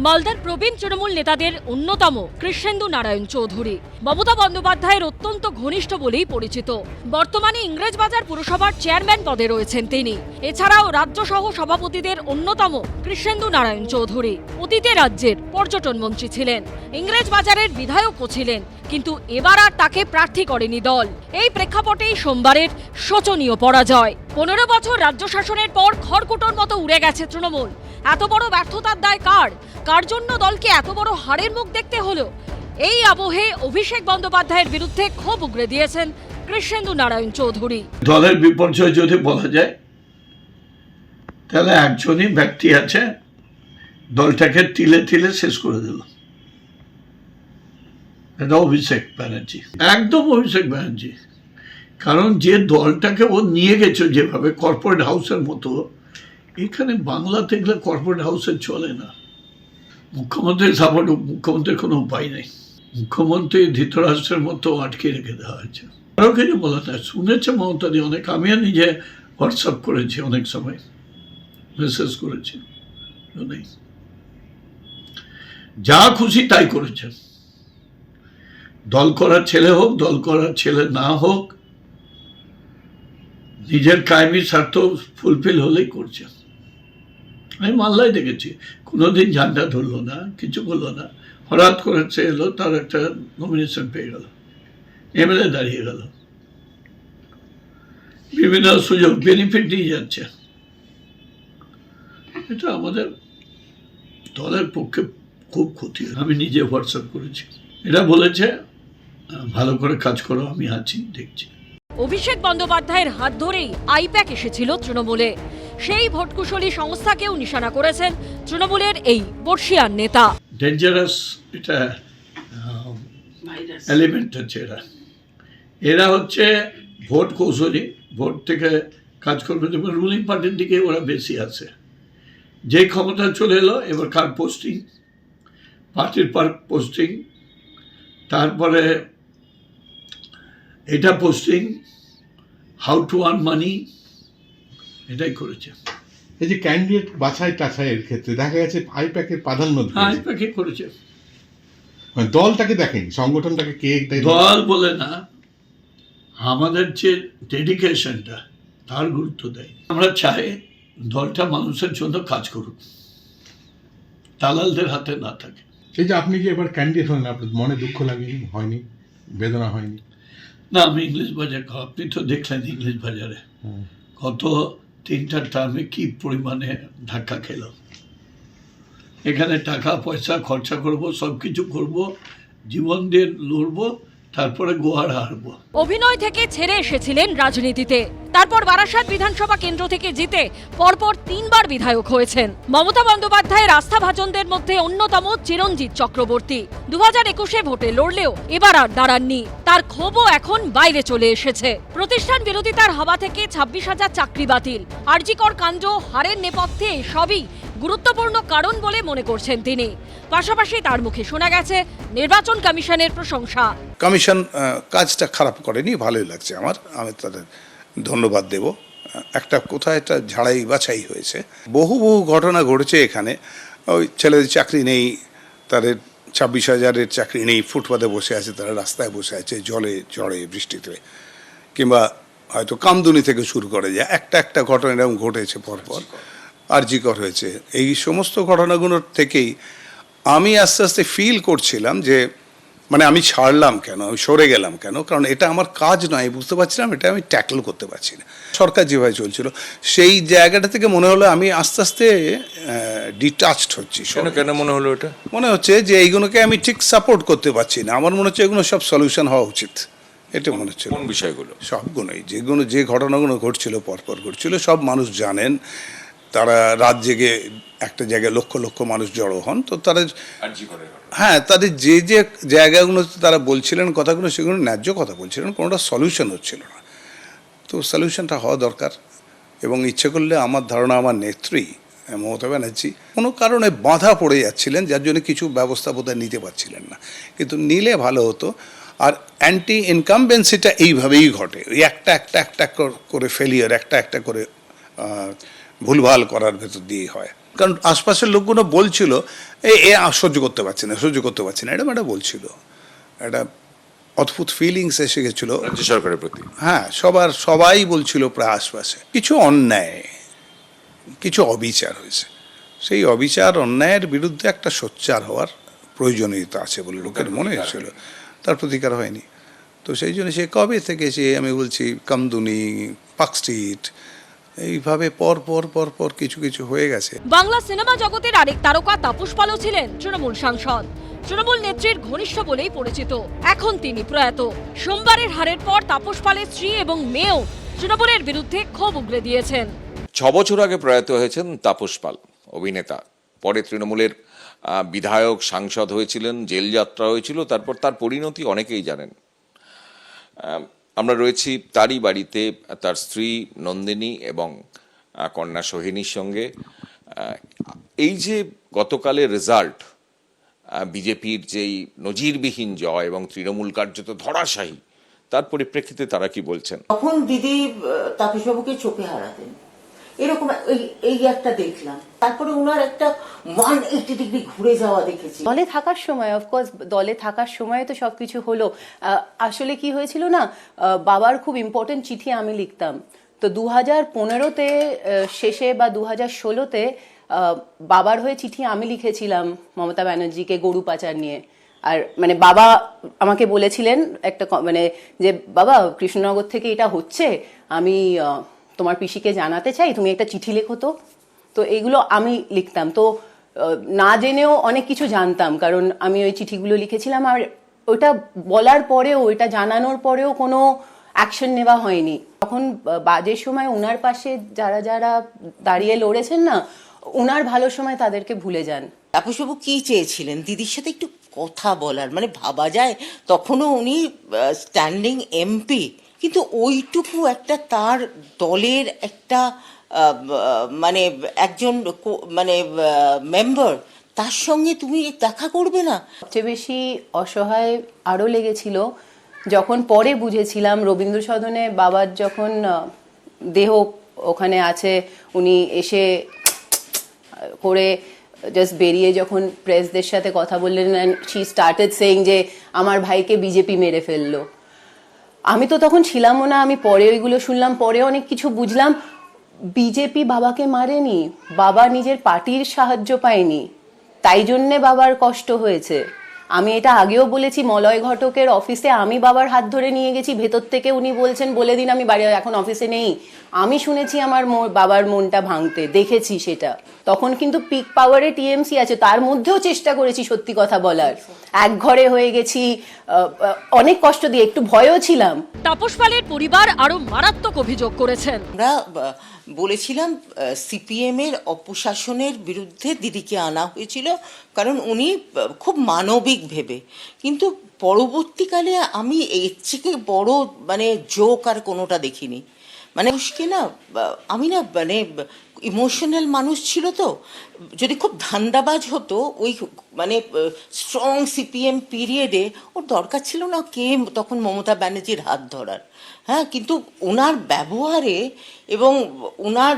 মালদার প্রবীণ তৃণমূল নেতাদের অন্যতম কৃষ্ণেন্দু নারায়ণ চৌধুরী মমতা বন্দ্যোপাধ্যায়ের অত্যন্ত ঘনিষ্ঠ বলেই পরিচিত। বর্তমানে ইংরেজবাজার পুরসভার চেয়ারম্যান পদে রয়েছেন তিনি। এছাড়াও রাজ্য সহ সভাপতিদের অন্যতম কৃষ্ণেন্দু নারায়ণ চৌধুরী অতীতে রাজ্যের পর্যটন মন্ত্রী ছিলেন, ইংরেজবাজারের বিধায়কও ছিলেন, কিন্তু এবার আর তাকে প্রার্থী করেনি দল। এই প্রেক্ষাপটেই সোমবারের শোচনীয় পরাজয়। 15 বছর রাজ্য শাসনের পর খড়কুটোর মতো উড়ে গেছে তৃণমূল। এত বড় ব্যর্থতার দায় কার? কার জন্য দলকে এত বড় হারের মুখ দেখতে হলো? এই আবহে অভিষেক বন্দ্যোপাধ্যায়ের বিরুদ্ধে ক্ষোভ উগরে দিয়েছেন কৃষ্ণেন্দু নারায়ণ চৌধুরী। দলের বিপর্যয় যদি বলা যায়, তাহলে একজনই ব্যক্তি আছে দলটাকে তিলে তিলে শেষ করে দিল, এটা অভিষেক ব্যানার্জি। একদম অভিষেক ব্যানার্জি। কারণ যে দলটাকে ও নিয়ে গেছে যেভাবে কর্পোরেট হাউসের মতো, এখানে বাংলাতে এগুলো কর্পোরেট হাউসে চলে না। মুখ্যমন্ত্রীর সাপোর্ট, মুখ্যমন্ত্রীর কোনো উপায় নেই। মুখ্যমন্ত্রী ধৃতরাষ্ট্রের মতো আটকে রেখে দেওয়া হয়েছে। আরও কিছু বলা যায়, শুনেছে মমতাদি অনেক, আমিও নিজে হোয়াটসঅ্যাপ করেছি, অনেক সময় মেসেজ করেছি, নেই, যা খুশি তাই করেছে। দল করার ছেলে হোক, দল করার ছেলে না হোক, নিজের কায়েমি স্বার্থ ফুলফিল হলেই করছে। আমি মাল্লাই দেখেছি, কোনোদিন ঝান্ডা ধরলো না, কিছু করলো না, হঠাৎ করে এলো, তার একটা নমিনেশন পেয়ে গেল, এমএলএ দাঁড়িয়ে গেল, বিভিন্ন সুযোগ বেনিফিট নিয়ে যাচ্ছে। এটা আমাদের দলের পক্ষে খুব ক্ষতি। আমি নিজে হোয়াটসঅ্যাপ করেছি, এটা বলেছে ভালো করে কাজ করো, আমি আছি, দেখছি। অভিষেক বন্দ্যোপাধ্যায়ের হাত ধরেই আইপ্যাক এসেছিল তৃণমূলে। সেই ভোটকুশলী সংস্থাকেও নিশানা করেছেন তৃণমূলের এই বর্ষিয়ান নেতা। ডেঞ্জারাস এটা এলিমেন্ট আছে এরা হচ্ছে ভোট কৌশলী, ভোট থেকে কাজ করবে, রুলিং পার্টির দিকে ওরা বেশি আছে। যে ক্ষমতা চলে এলো, এবার কার পোস্টিং, পার্টির পোস্টিং, তারপরে এটা posting, how to earn money, এটাই করেছে। এই যে ক্যান্ডিডেট বাছাই টাছাইয়ের ক্ষেত্রে দেখা গেছে আইপ্যাকের প্রাধান্য, আইপ্যাকে করেছে, দলটাকে দেখেন, সংগঠনটাকে কে দল বলে না, আমাদের যে ডেডিকেশনটা তার গুরুত্ব দেয়। আমরা চাই দলটা মানুষের জন্য কাজ করুক, দালালদের হাতে না থাকে। সেই যে আপনি যে এবার ক্যান্ডিডেট হলেন, আপনার মনে দুঃখ লাগেনি, হয়নি, বেদনা হয়নি? না, আমি ইংলিশ বাজার, আপনি তো দেখলেন ইংলিশ বাজারে কত 3টা টার্মে কি পরিমাণে ধাক্কা খেল। এখানে টাকা পয়সা খরচা করব, সব কিছু করবো, জীবন দিয়ে লড়বো, তারপরে গোয়ার হারবো। অভিনয় থেকে ছেড়ে এসেছিলেন রাজনীতিতে, তারপর বারাসাত বিধানসভা কেন্দ্র থেকে জিতে পরপর 3বার বিধায়ক হয়েছেন। মমতা বন্দ্যোপাধ্যায়ের আস্থাভাজনদের মধ্যে অন্যতম চিরঞ্জিত চক্রবর্তী। 2021-এ ভোটে লড়লেও এবার আর দাঁড়াননি। তার ক্ষোভও এখন বাইরে চলে এসেছে। প্রতিষ্ঠান বিরোধিতার হাওয়া থেকে 26,000 চাকরি বাতিল, আরজিকর কাণ্ড, হারের নেপথ্যে সবই গুরুত্বপূর্ণ কারণ বলে মনে করছেন তিনি। পাশাপাশি তার মুখে শোনা গেছে নির্বাচন কমিশনের প্রশংসা। কমিশন কাজটা খারাপ করেনি, ভালোই লাগছে আমার, আমি তাদের ধন্যবাদ দেব। একটা কোথায় একটা ঝাড়াই বাছাই হয়েছে, বহু ঘটনা ঘটেছে এখানে। ওই ছেলেদের চাকরি নেই, তাদের 26,000-এর চাকরি নেই, ফুটপাতে বসে আছে, তারা রাস্তায় বসে আছে, জলে ঝড়ে বৃষ্টিতে, কিংবা হয়তো কামদুনি থেকে শুরু করে যায়, একটা ঘটনা এরকম ঘটেছে পরপর, আরজিকর হয়েছে। এই সমস্ত ঘটনাগুলোর থেকেই আমি আস্তে আস্তে ফিল করছিলাম যে মানে আমি ছাড়লাম কেন, আমি সরে গেলাম কেন, কারণ এটা আমার কাজ নয়, বুঝতে পারছিলাম এটা আমি ট্যাকল করতে পারছি না। সরকার যেভাবে চলছিল সেই জায়গাটা থেকে মনে হলো আমি আস্তে আস্তে ডিটাচড হচ্ছি। কেন মনে হলো এটা? মনে হচ্ছে যে এইগুলোকে আমি ঠিক সাপোর্ট করতে পারছি না। আমার মনে হচ্ছে এগুলো সব সলিউশন হওয়া উচিত, এটা মনে হচ্ছে। কোন বিষয়গুলো? সবগুলোই, যে ঘটনাগুলো ঘটছিল, পরপর ঘটছিল, সব মানুষ জানেন। তারা রাত জেগে একটা জায়গায় লক্ষ লক্ষ মানুষ জড়ো হন, তো তারা হ্যাঁ তাদের যে জায়গাগুলো তারা বলছিলেন কথাগুলো, সেগুলো ন্যায্য কথা বলছিলেন, কোনোটা সলিউশন হচ্ছিল না। তো সলিউশনটা হওয়া দরকার, এবং ইচ্ছে করলে আমার ধারণা আমার নেত্রী মমতা ব্যানার্জি কোনো কারণে বাধা পড়ে যাচ্ছিলেন, যার জন্য কিছু ব্যবস্থা বোধহয় নিতে পারছিলেন না, কিন্তু নিলে ভালো হতো। আর অ্যান্টি ইনকামবেন্সিটা এইভাবেই ঘটে, ওই একটা করে ফেলিয়ার, একটা করে ভুলভাল করার ভেতর দিয়েই হয়। কারণ আশপাশের লোকগুলো বলছিল এ সহ্য করতে পারছি না, এরকম একটা বলছিল, একটা অদ্ভুত ফিলিংস এসে গেছিল রাজ্য সরকারের প্রতি। হ্যাঁ, সবাই বলছিল প্রায় আশপাশে কিছু অন্যায়, কিছু অবিচার হয়েছে। সেই অবিচার অন্যায়ের বিরুদ্ধে একটা সোচ্চার হওয়ার প্রয়োজনীয়তা আছে বলে লোকের মনে হয়েছিল, তার প্রতিকার হয়নি। তো সেই জন্য সে কবে থেকে আমি বলছি কামদুনি, পার্ক স্ট্রিট, এইভাবে পর কিছু হয়ে গেছে। বাংলা সিনেমা জগতের আরেক তারকা তাপস পালও ছিলেন তৃণমূল সাংসদ, তৃণমূল নেত্রীর ঘনিষ্ঠ বলেই পরিচিত। এখন তিনি প্রয়াত। সোমবারের হারের পর তাপস পালের স্ত্রী এবং মেয়েও তৃণমূলের বিরুদ্ধে ক্ষোভ উগরে দিয়েছেন। 6 বছর আগে প্রয়াত হয়েছেন তাপস পাল, অভিনেতা। পরে তৃণমূলের বিধায়ক, সাংসদ হয়েছিলেন, জেল যাত্রা হয়েছিল, তারপর তার পরিণতি অনেকেই জানেন। আমরা রয়েছি তারই বাড়িতে, তার স্ত্রী নন্দিনী এবং কন্যা সোহিনীর সঙ্গে। এই যে গতকালের রেজাল্ট, বিজেপির যেই নজিরবিহীন জয় এবং তৃণমূল কার্যত ধরাশায়ী, তার পরিপ্রেক্ষিতে তারা কি বলছেন? তখন দিদি তাপসবাবুকে চোখে হারাতেন, এরকম এই একটা দেখলাম। তারপরে ওনার একটা 180 ডিগ্রি ঘুরে যাওয়া দেখেছি। দলে থাকার সময়, অফকোর্স দলে থাকার সময় তো সবকিছু হলো। আসলে কি হয়েছিল না, বাবার খুব ইম্পর্টেন্ট চিঠি আমি লিখতাম। তো 2015-তে শেষে বা 2016-তে বাবার হয়ে চিঠি আমি লিখেছিলাম মমতা ব্যানার্জিকে গরু পাচার নিয়ে। আর মানে বাবা আমাকে বলেছিলেন একটা মানে যে বাবা কৃষ্ণনগর থেকে এটা হচ্ছে, আমি তোমার পিসিকে জানাতে চাই, তুমি একটা চিঠি লেখো। তো এইগুলো আমি লিখতাম। তো না জেনেও অনেক কিছু জানতাম, কারণ আমি ওই চিঠিগুলো লিখেছিলাম। আর ওইটা বলার পরেও, ওইটা জানানোর পরেও কোনো অ্যাকশন নেওয়া হয়নি। তখন বাজের সময় ওনার পাশে যারা যারা দাঁড়িয়ে লড়েছেন না, ওনার ভালো সময় তাদেরকে ভুলে যান। তাপসবাবু কি চেয়েছিলেন দিদির সাথে একটু কথা বলার, মানে ভাবা যায় তখনও উনি স্ট্যান্ডিং এমপি, কিন্তু ওইটুকু একটা তার দলের একটা মানে একজন মানে মেম্বার, তার সঙ্গে তুমি দেখা করবে না? সবচেয়ে বেশি অসহায় আরও লেগেছিল যখন পরে বুঝেছিলাম রবীন্দ্র সদনে বাবার যখন দেহ ওখানে আছে, উনি এসে করে জাস্ট বেরিয়ে যখন প্রেসদের সাথে কথা বললেন, শি স্টার্টেড সেইং যে আমার ভাইকে বিজেপি মেরে ফেললো। আমি তো তখন ছিলামও না, আমি পরে ওইগুলো শুনলাম, পরে অনেক কিছু বুঝলাম। বিজেপি বাবাকে মারেনি, বাবা নিজের পার্টির সাহায্য পায়নি, তাই জন্যে বাবার কষ্ট হয়েছে। আমি এটা আগেও বলেছি, মলয় ঘটকের অফিসে আমি বাবার হাত ধরে নিয়ে গেছি, ভেতর থেকে উনি বলছেন বলে দিন আমি বাড়ি এখন অফিসে নেই। আমি শুনেছি আমার বাবার মনটা ভাঙতে, দেখেছি সেটা। তখন কিন্তু পিক পাওয়ারে টিএমসি আছে, তার মধ্যেও চেষ্টা করেছি সত্যি কথা বলার। এক ঘরে হয়ে গেছি, অনেক কষ্ট দিয়ে, একটু ভয়ও ছিলাম। তাপস পালের পরিবার আরো মারাত্মক অভিযোগ করেছেন। আমরা বলেছিলাম সিপিএম এর অপশাসনের বিরুদ্ধে দিদিকে আনা হয়েছিল, কারণ উনি খুব মানবিক ভেবে। কিন্তু পরবর্তীকালে আমি এর থেকে বড় মানে জোক আর কোনোটা দেখিনি। মানে না, আমি না মানে ইমোশনাল মানুষ ছিল, তো যদি খুব ধান্দাবাজ হতো ওই মানে স্ট্রং সিপিএম পিরিয়ডে, ওর দরকার ছিল না কে তখন মমতা ব্যানার্জির হাত ধরার। হ্যাঁ, কিন্তু ওনার ব্যবহারে এবং ওনার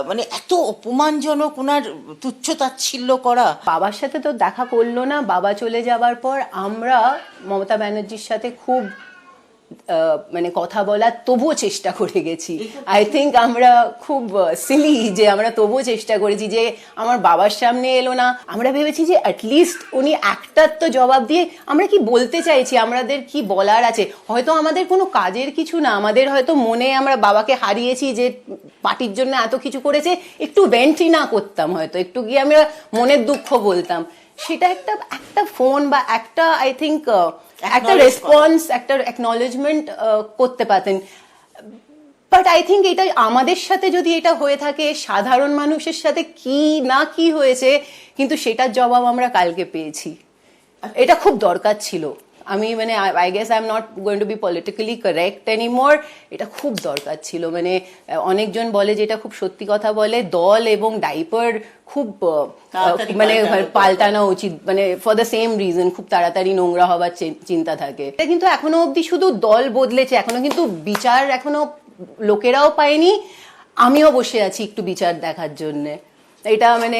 মানে এত অপমানজনক, ওনার তুচ্ছতাচ্ছিল্য করা। বাবার সাথে তো দেখা করলো না, বাবা চলে যাবার পর আমরা মমতা ব্যানার্জির সাথে খুব মানে কথা বলার তবুও চেষ্টা করে গেছি। আই থিঙ্ক আমরা খুব সিলি যে আমরা তবুও চেষ্টা করেছি, যে আমার বাবার সামনে এলো না, আমরা ভেবেছি যে অ্যাটলিস্ট উনি একটার তো জবাব দিয়ে আমরা কি বলতে চাইছি, আমাদের কি বলার আছে। হয়তো আমাদের কোনো কাজের কিছু না, আমাদের হয়তো মনে আমরা বাবাকে হারিয়েছি যে পার্টির জন্য এত কিছু করেছে, একটু ভেন্টই না করতাম, হয়তো একটু গিয়ে আমরা মনের দুঃখ বলতাম, সেটা একটা ফোন বা একটা আই থিঙ্ক একটা রেসপন্স, একটা অ্যাকনলেজমেন্ট করতে পারতেন। বাট আই থিঙ্ক এটা আমাদের সাথে যদি এটা হয়ে থাকে, সাধারণ মানুষের সাথে কি না কি হয়েছে, কিন্তু সেটার জবাব আমরা কালকে পেয়েছি। এটা খুব দরকার ছিল। আমি মানে I guess I am not going to be politically correct anymore, এটা খুব দরকার ছিল। মানে অনেকজন বলে যে এটা খুব সত্যি কথা বলে, দল এবং ডাইপার খুব মানে পাল্টানো উচিত, মানে ফর দ্য সেম রিজন, খুব তাড়াতাড়ি নোংরা হবার চিন্তা থাকে। এটা কিন্তু এখনো অবধি শুধু দল বদলেছে, এখনো কিন্তু বিচার এখনো লোকেরাও পায়নি। আমিও বসে আছি একটু বিচার দেখার জন্যে, এটা মানে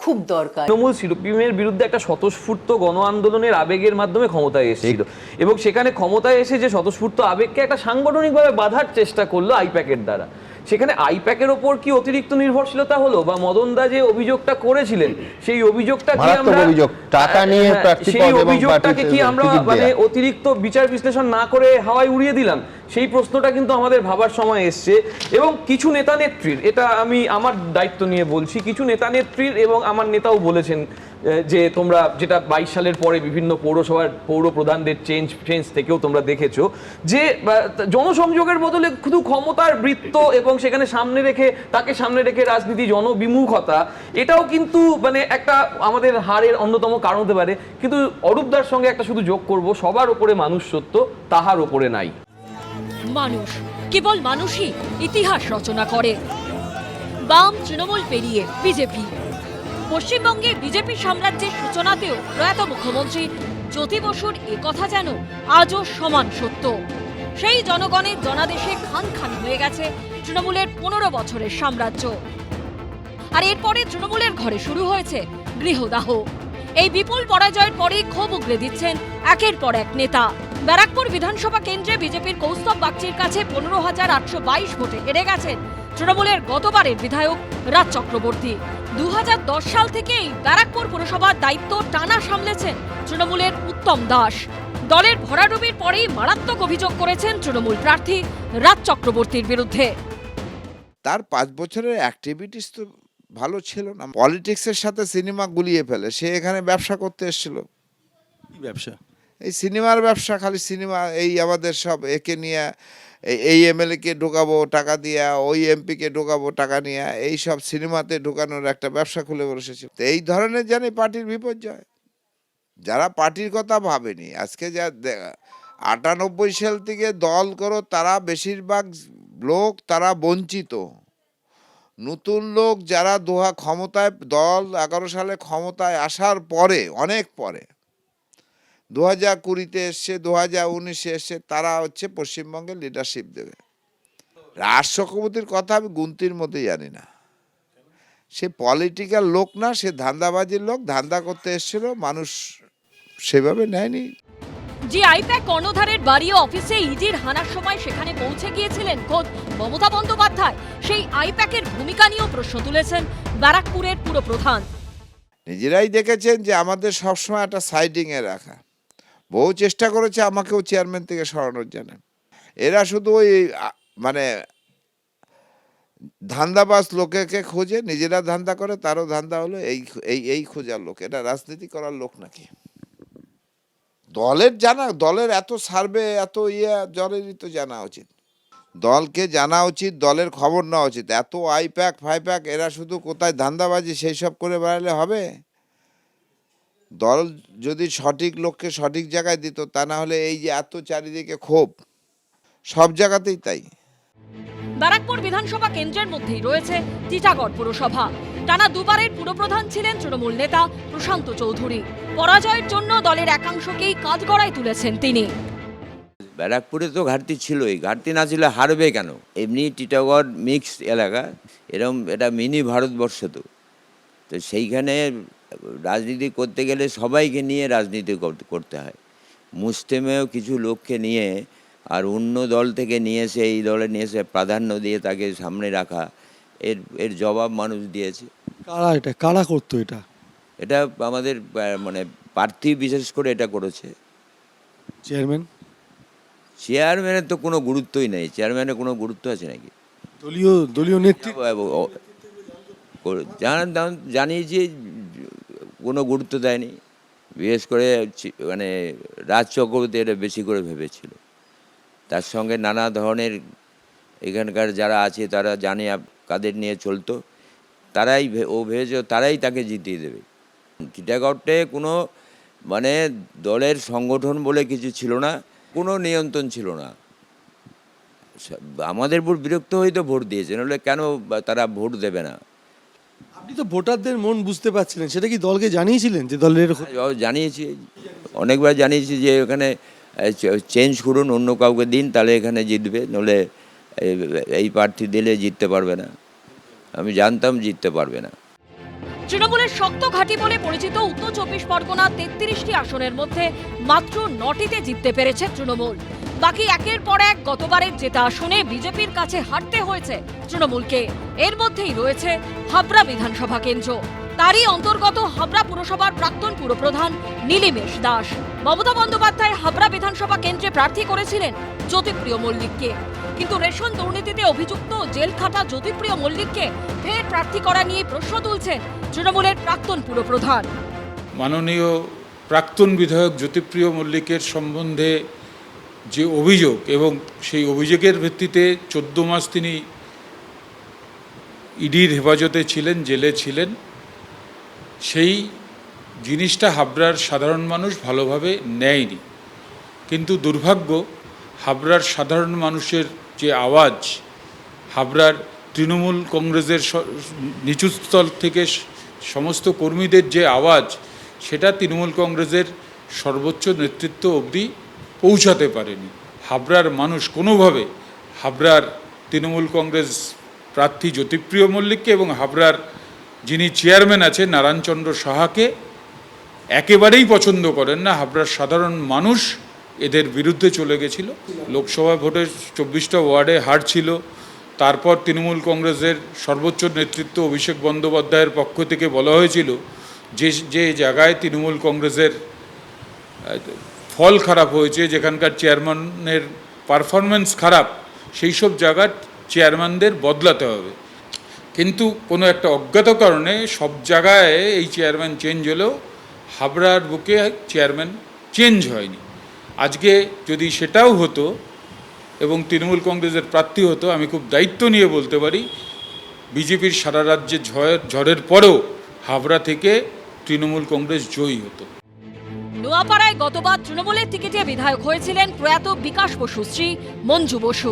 খুব দরকার। তৃণমূল সিপিএমের বিরুদ্ধে একটা স্বতঃস্ফূর্ত গণ আন্দোলনের আবেগের মাধ্যমে ক্ষমতায় এসেছিল, এবং সেখানে ক্ষমতায় এসে যে স্বতঃস্ফূর্ত আবেগকে একটা সাংগঠনিকভাবে বাঁধার চেষ্টা করলো আইপ্যাকের দ্বারা। সেখানে আইপ্যাকের ওপর কি অতিরিক্ত নির্ভরশীলতা হলো, বা মদন দা যে অভিযোগটা করেছিলেন সেই অভিযোগটাকে আমরা সেই অভিযোগটাকে কি আমরা মানে অতিরিক্ত বিচার বিশ্লেষণ না করে হাওয়ায় উড়িয়ে দিলাম, সেই প্রশ্নটা কিন্তু আমাদের ভাবার সময় এসছে। এবং কিছু নেতা নেত্রীর, এটা আমি আমার দায়িত্ব নিয়ে বলছি, কিছু নেতা নেত্রীর এবং আমার নেতাও বলেছেন যে তোমরা যেটা 22 সালের পরে বিভিন্ন পৌরসভার পৌর প্রধানদের চেঞ্জ থেকেও তোমরা দেখেছো যে জনসংযোগের বদলে শুধু ক্ষমতার বৃত্ত এবং সেখানে তাকে সামনে রেখে রাজনীতি, জনবিমুখতা, এটাও কিন্তু মানে একটা আমাদের হারের অন্যতম কারণ হতে পারে। কিন্তু অরূপদার সঙ্গে একটা শুধু যোগ করব, সবার ওপরে মানুষ সত্য, তাহার ওপরে নাই মানুষ। কেবল মানুষই ইতিহাস রচনা করে। বাম তৃণমূল পেরিয়ে বিজেপি। পশ্চিমবঙ্গে বিজেপি সাম্রাজ্যের সূচনাতেও প্রয়াত মুখ্যমন্ত্রী জ্যোতি বসুর একথা যেন আজও সমান সত্য। সেই জনগণের জনাদেশে খান খান হয়ে গেছে তৃণমূলের 15 বছরের সাম্রাজ্য। আর এরপরে তৃণমূলের ঘরে শুরু হয়েছে গৃহদাহ। এই বিপুল পরাজয়ের পরে ক্ষোভ উগরে দিচ্ছেন একের পর এক নেতা। ব্যারাকপুর বিধানসভা কেন্দ্রে বিজেপির কৌস্তব বাগচির কাছে 15,822 ভোটে হেরে গেছেন তৃণমূলের গতবারের বিধায়ক রাজ চক্রবর্তী। 2010 সাল থেকেই ব্যারাকপুর পুরসভার দায়িত্ব টানা সামলেছেন তৃণমূলের উত্তম দাস। দলের ভরাডুবির পরেই মারাত্মক অভিযোগ করেছেন তৃণমূল প্রার্থী রাজ চক্রবর্তীর বিরুদ্ধে। তার 5 বছরের অ্যাক্টিভিটিস তো ভালো ছিল না। পলিটিক্সের সাথে সিনেমা গুলিয়ে ফেলে। সে এখানে ব্যবসা করতে এসেছিল। কি ব্যবসা? এই সিনেমার ব্যবসা, খালি সিনেমা। এই আমাদের সব একে নিয়ে এই এমএলএ কে ঢোকাবো টাকা দিয়া, ওই এমপি কে ঢোকাবো টাকা নিয়ে, এই সব সিনেমাতে ঢোকানোর একটা ব্যবসা খুলে বসেছিল। তো এই ধরনের জানি পার্টির বিপর্যয়। যারা পার্টির কথা ভাবেনি, আজকে যা 98 সাল থেকে দল করো, তারা বেশিরভাগ লোক তারা বঞ্চিত। নতুন লোক যারা ক্ষমতায়, দল 11 সালে ক্ষমতায় আসার পরে, অনেক পরে 2020-তে এসছে, 2019-এ এসছে, তারা হচ্ছে পশ্চিমবঙ্গের লিডারশিপ দেবে। রাজ চক্রবর্তীর কথা আমি গুনতির মধ্যে জানি না। সে পলিটিক্যাল লোক না, সে ধান্দাবাজির লোক। ধান্দা করতে এসেছিল, মানুষ সেভাবে নেয়নি। যে আইপ্যাক কর্ণধারের বাড়ি ও অফিসে ইডির হানার সময় সেখানে পৌঁছে গিয়েছিলেন খোদ মমতা বন্দ্যোপাধ্যায়, সেই আইপ্যাকের ভূমিকা নিয়েও প্রশ্ন তুলেছেন ব্যারাকপুরের পুরপ্রধান। নিজেরাই দেখেছেন যে আমাদের সবসময় একটা সাইডিংয়ে রাখা। বহু চেষ্টা করেছে আমাকেও চেয়ারম্যান থেকে সরানোর জন্য। এরা শুধু ওই মানে ধান্দাবাজ লোকেকে খোঁজে, নিজেরা ধান্দা করে, তারও ধান্দা হলো এই খোঁজার লোক। এটা রাজনীতি করার লোক নাকি? দলের এত সার্ভে, এত দলেরই তো জানা উচিত। দলকে জানা উচিত, দলের খবর নেওয়া উচিত। এত আইপ্যাক ফাইপ্যাক, এরা শুধু কোথায় ধান্দাবাজি সেই সব করে বেড়ালে হবে? দল যদি সঠিক লোককে সঠিক জায়গায় দিত, তা না হলে এই যে এত চারিদিকে ক্ষোভ, সব জায়গাতেই তাই। ব্যারাকপুর বিধানসভা কেন্দ্রের মধ্যেই রয়েছে টিটাগড় পুরসভা। টানা দুবারের পুরপ্রধান ছিলেন তৃণমূল নেতা প্রশান্ত চৌধুরী। পরাজয়ের জন্য দলের একাংশকেই কাঠগড়ায় তুলেছেন তিনি। ব্যারাকপুরে তো ঘাটতি ছিলই, ঘাটতি না ছিল হারবে কেন? এমনি টিটাগড় মিক্সড এলাকা, এরকম এটা মিনি ভারতবর্ষ। তো সেইখানে রাজনীতি করতে গেলে সবাইকে নিয়ে রাজনীতি করতে হয়। মুসলিমেও কিছু লোককে নিয়ে আর অন্য দল থেকে নিয়ে এসে এই দলে নিয়ে এসে প্রাধান্য দিয়ে তাকে সামনে রাখা, এর জবাব মানুষ দিয়েছে। কারা করতো এটা? এটা আমাদের মানে প্রার্থী বিশেষ করে এটা করেছে। চেয়ারম্যানের তো কোনো গুরুত্বই নেই। চেয়ারম্যানের কোনো গুরুত্ব আছে নাকি? দলীয় নেতৃত্ব জানিয়েছি, কোনো গুরুত্ব দেয়নি। বিশেষ করে মানে রাজ চক্রবর্তী এটা বেশি করে ভেবেছিল। তার সঙ্গে নানা ধরনের এখানকার যারা আছে তারা জানে কাদের নিয়ে চলতো, ও ভেবেছে তারাই তাকে জিতিয়ে দেবে। টিটাগড়ে কোনো মানে দলের সংগঠন বলে কিছু ছিল না, কোনো নিয়ন্ত্রণ ছিল না। আমাদের উপর বিরক্ত হয়ে তো ভোট দিয়েছে, নাহলে কেন তারা ভোট দেবে না? আপনি তো ভোটারদের মন বুঝতে পারছিলেন, সেটা কি দলকে জানিয়েছিলেন? যে দলের জানিয়েছি, অনেকবার জানিয়েছি যে এখানে চেঞ্জ করুন, অন্য কাউকে দিন, তাহলে এখানে জিতবে, নলে এই প্রার্থী দিলে জিততে পারবে না। আমি জানতাম জিততে পারবে না। তৃণমূলের শক্ত ঘাঁটি বলে পরিচিত উত্তর 24 পরগনা 33টি আসনের মধ্যে মাত্র 9টিতে জিততে পেরেছে তৃণমূল। বাকি একের পর এক গতবারের জেতা আসনে বিজেপির কাছে হারতে হয়েছে তৃণমূলকে। এর মধ্যেই রয়েছে হাবড়া বিধানসভা কেন্দ্র। তারই অন্তর্গত হাবড়া পুরসভার প্রাক্তন পুরপ্রধান নীলিমেশ দাস। মমতা বন্দ্যোপাধ্যায় হাবড়া বিধানসভা কেন্দ্রে প্রার্থী করেছিলেন জ্যোতিপ্রিয় মল্লিককে, কিন্তু রেশন দুর্নীতিতে অভিযুক্ত জেল খাটা জ্যোতিপ্রিয় মল্লিককে ফের প্রার্থী করা নিয়ে প্রশ্ন তুলছেন তৃণমূলের প্রাক্তন পুরপ্রধান। মাননীয় প্রাক্তন বিধায়ক জ্যোতিপ্রিয় মল্লিকের সম্বন্ধে যে অভিযোগ, এবং সেই অভিযোগের ভিত্তিতে 14 মাস তিনি ইডির হেফাজতে ছিলেন, জেলে ছিলেন, সেই জিনিসটা হাবড়ার সাধারণ মানুষ ভালোভাবে নেয়নি। কিন্তু দুর্ভাগ্য, হাবড়ার সাধারণ মানুষের যে আওয়াজ, হাবড়ার তৃণমূল কংগ্রেসের নিচু স্তর থেকে সমস্ত কর্মীদের যে আওয়াজ, সেটা তৃণমূল কংগ্রেসের সর্বোচ্চ নেতৃত্ব অবধি পৌঁছাতে পারেনি। হাবড়ার মানুষ কোনোভাবে হাবড়ার তৃণমূল কংগ্রেস প্রার্থী জ্যোতিপ্রিয় মল্লিককে এবং হাবড়ার যিনি চেয়ারম্যান আছেন নারায়ণচন্দ্র সাহাকে একেবারেই পছন্দ করেন না। হাবড়ার সাধারণ মানুষ এদের বিরুদ্ধে চলে গেছিল। লোকসভা ভোটে 24টা ওয়ার্ডে হার ছিল। তারপর তৃণমূল কংগ্রেসের সর্বোচ্চ নেতৃত্ব অভিষেক বন্দ্যোপাধ্যায়ের পক্ষ থেকে বলা হয়েছিল যে জায়গায় তৃণমূল কংগ্রেসের ফল খারাপ হয়েছে, যেখানকার চেয়ারম্যানের পারফরমেন্স খারাপ, সেই সব জায়গার চেয়ারম্যানদের বদলাতে হবে। কিন্তু কোনো একটা অজ্ঞাত কারণে সব জায়গায় এই চেয়ারম্যান চেঞ্জ হলেও হাবড়ার বুকে চেয়ারম্যান চেঞ্জ হয়নি। আজকে যদি সেটাও হতো এবং তৃণমূল কংগ্রেসের প্রার্থী হতো, আমি খুব দায়িত্ব নিয়ে বলতে পারি বিজেপির সারা রাজ্যে ঝড়ের পরেও হাবড়া থেকে তৃণমূল কংগ্রেস জয়ী হতো। নোয়াপাড়ায় গতবার তৃণমূলের টিকিটে বিধায়ক হয়েছিলেন প্রয়াত বিকাশ বসু শ্রী মঞ্জু বসু।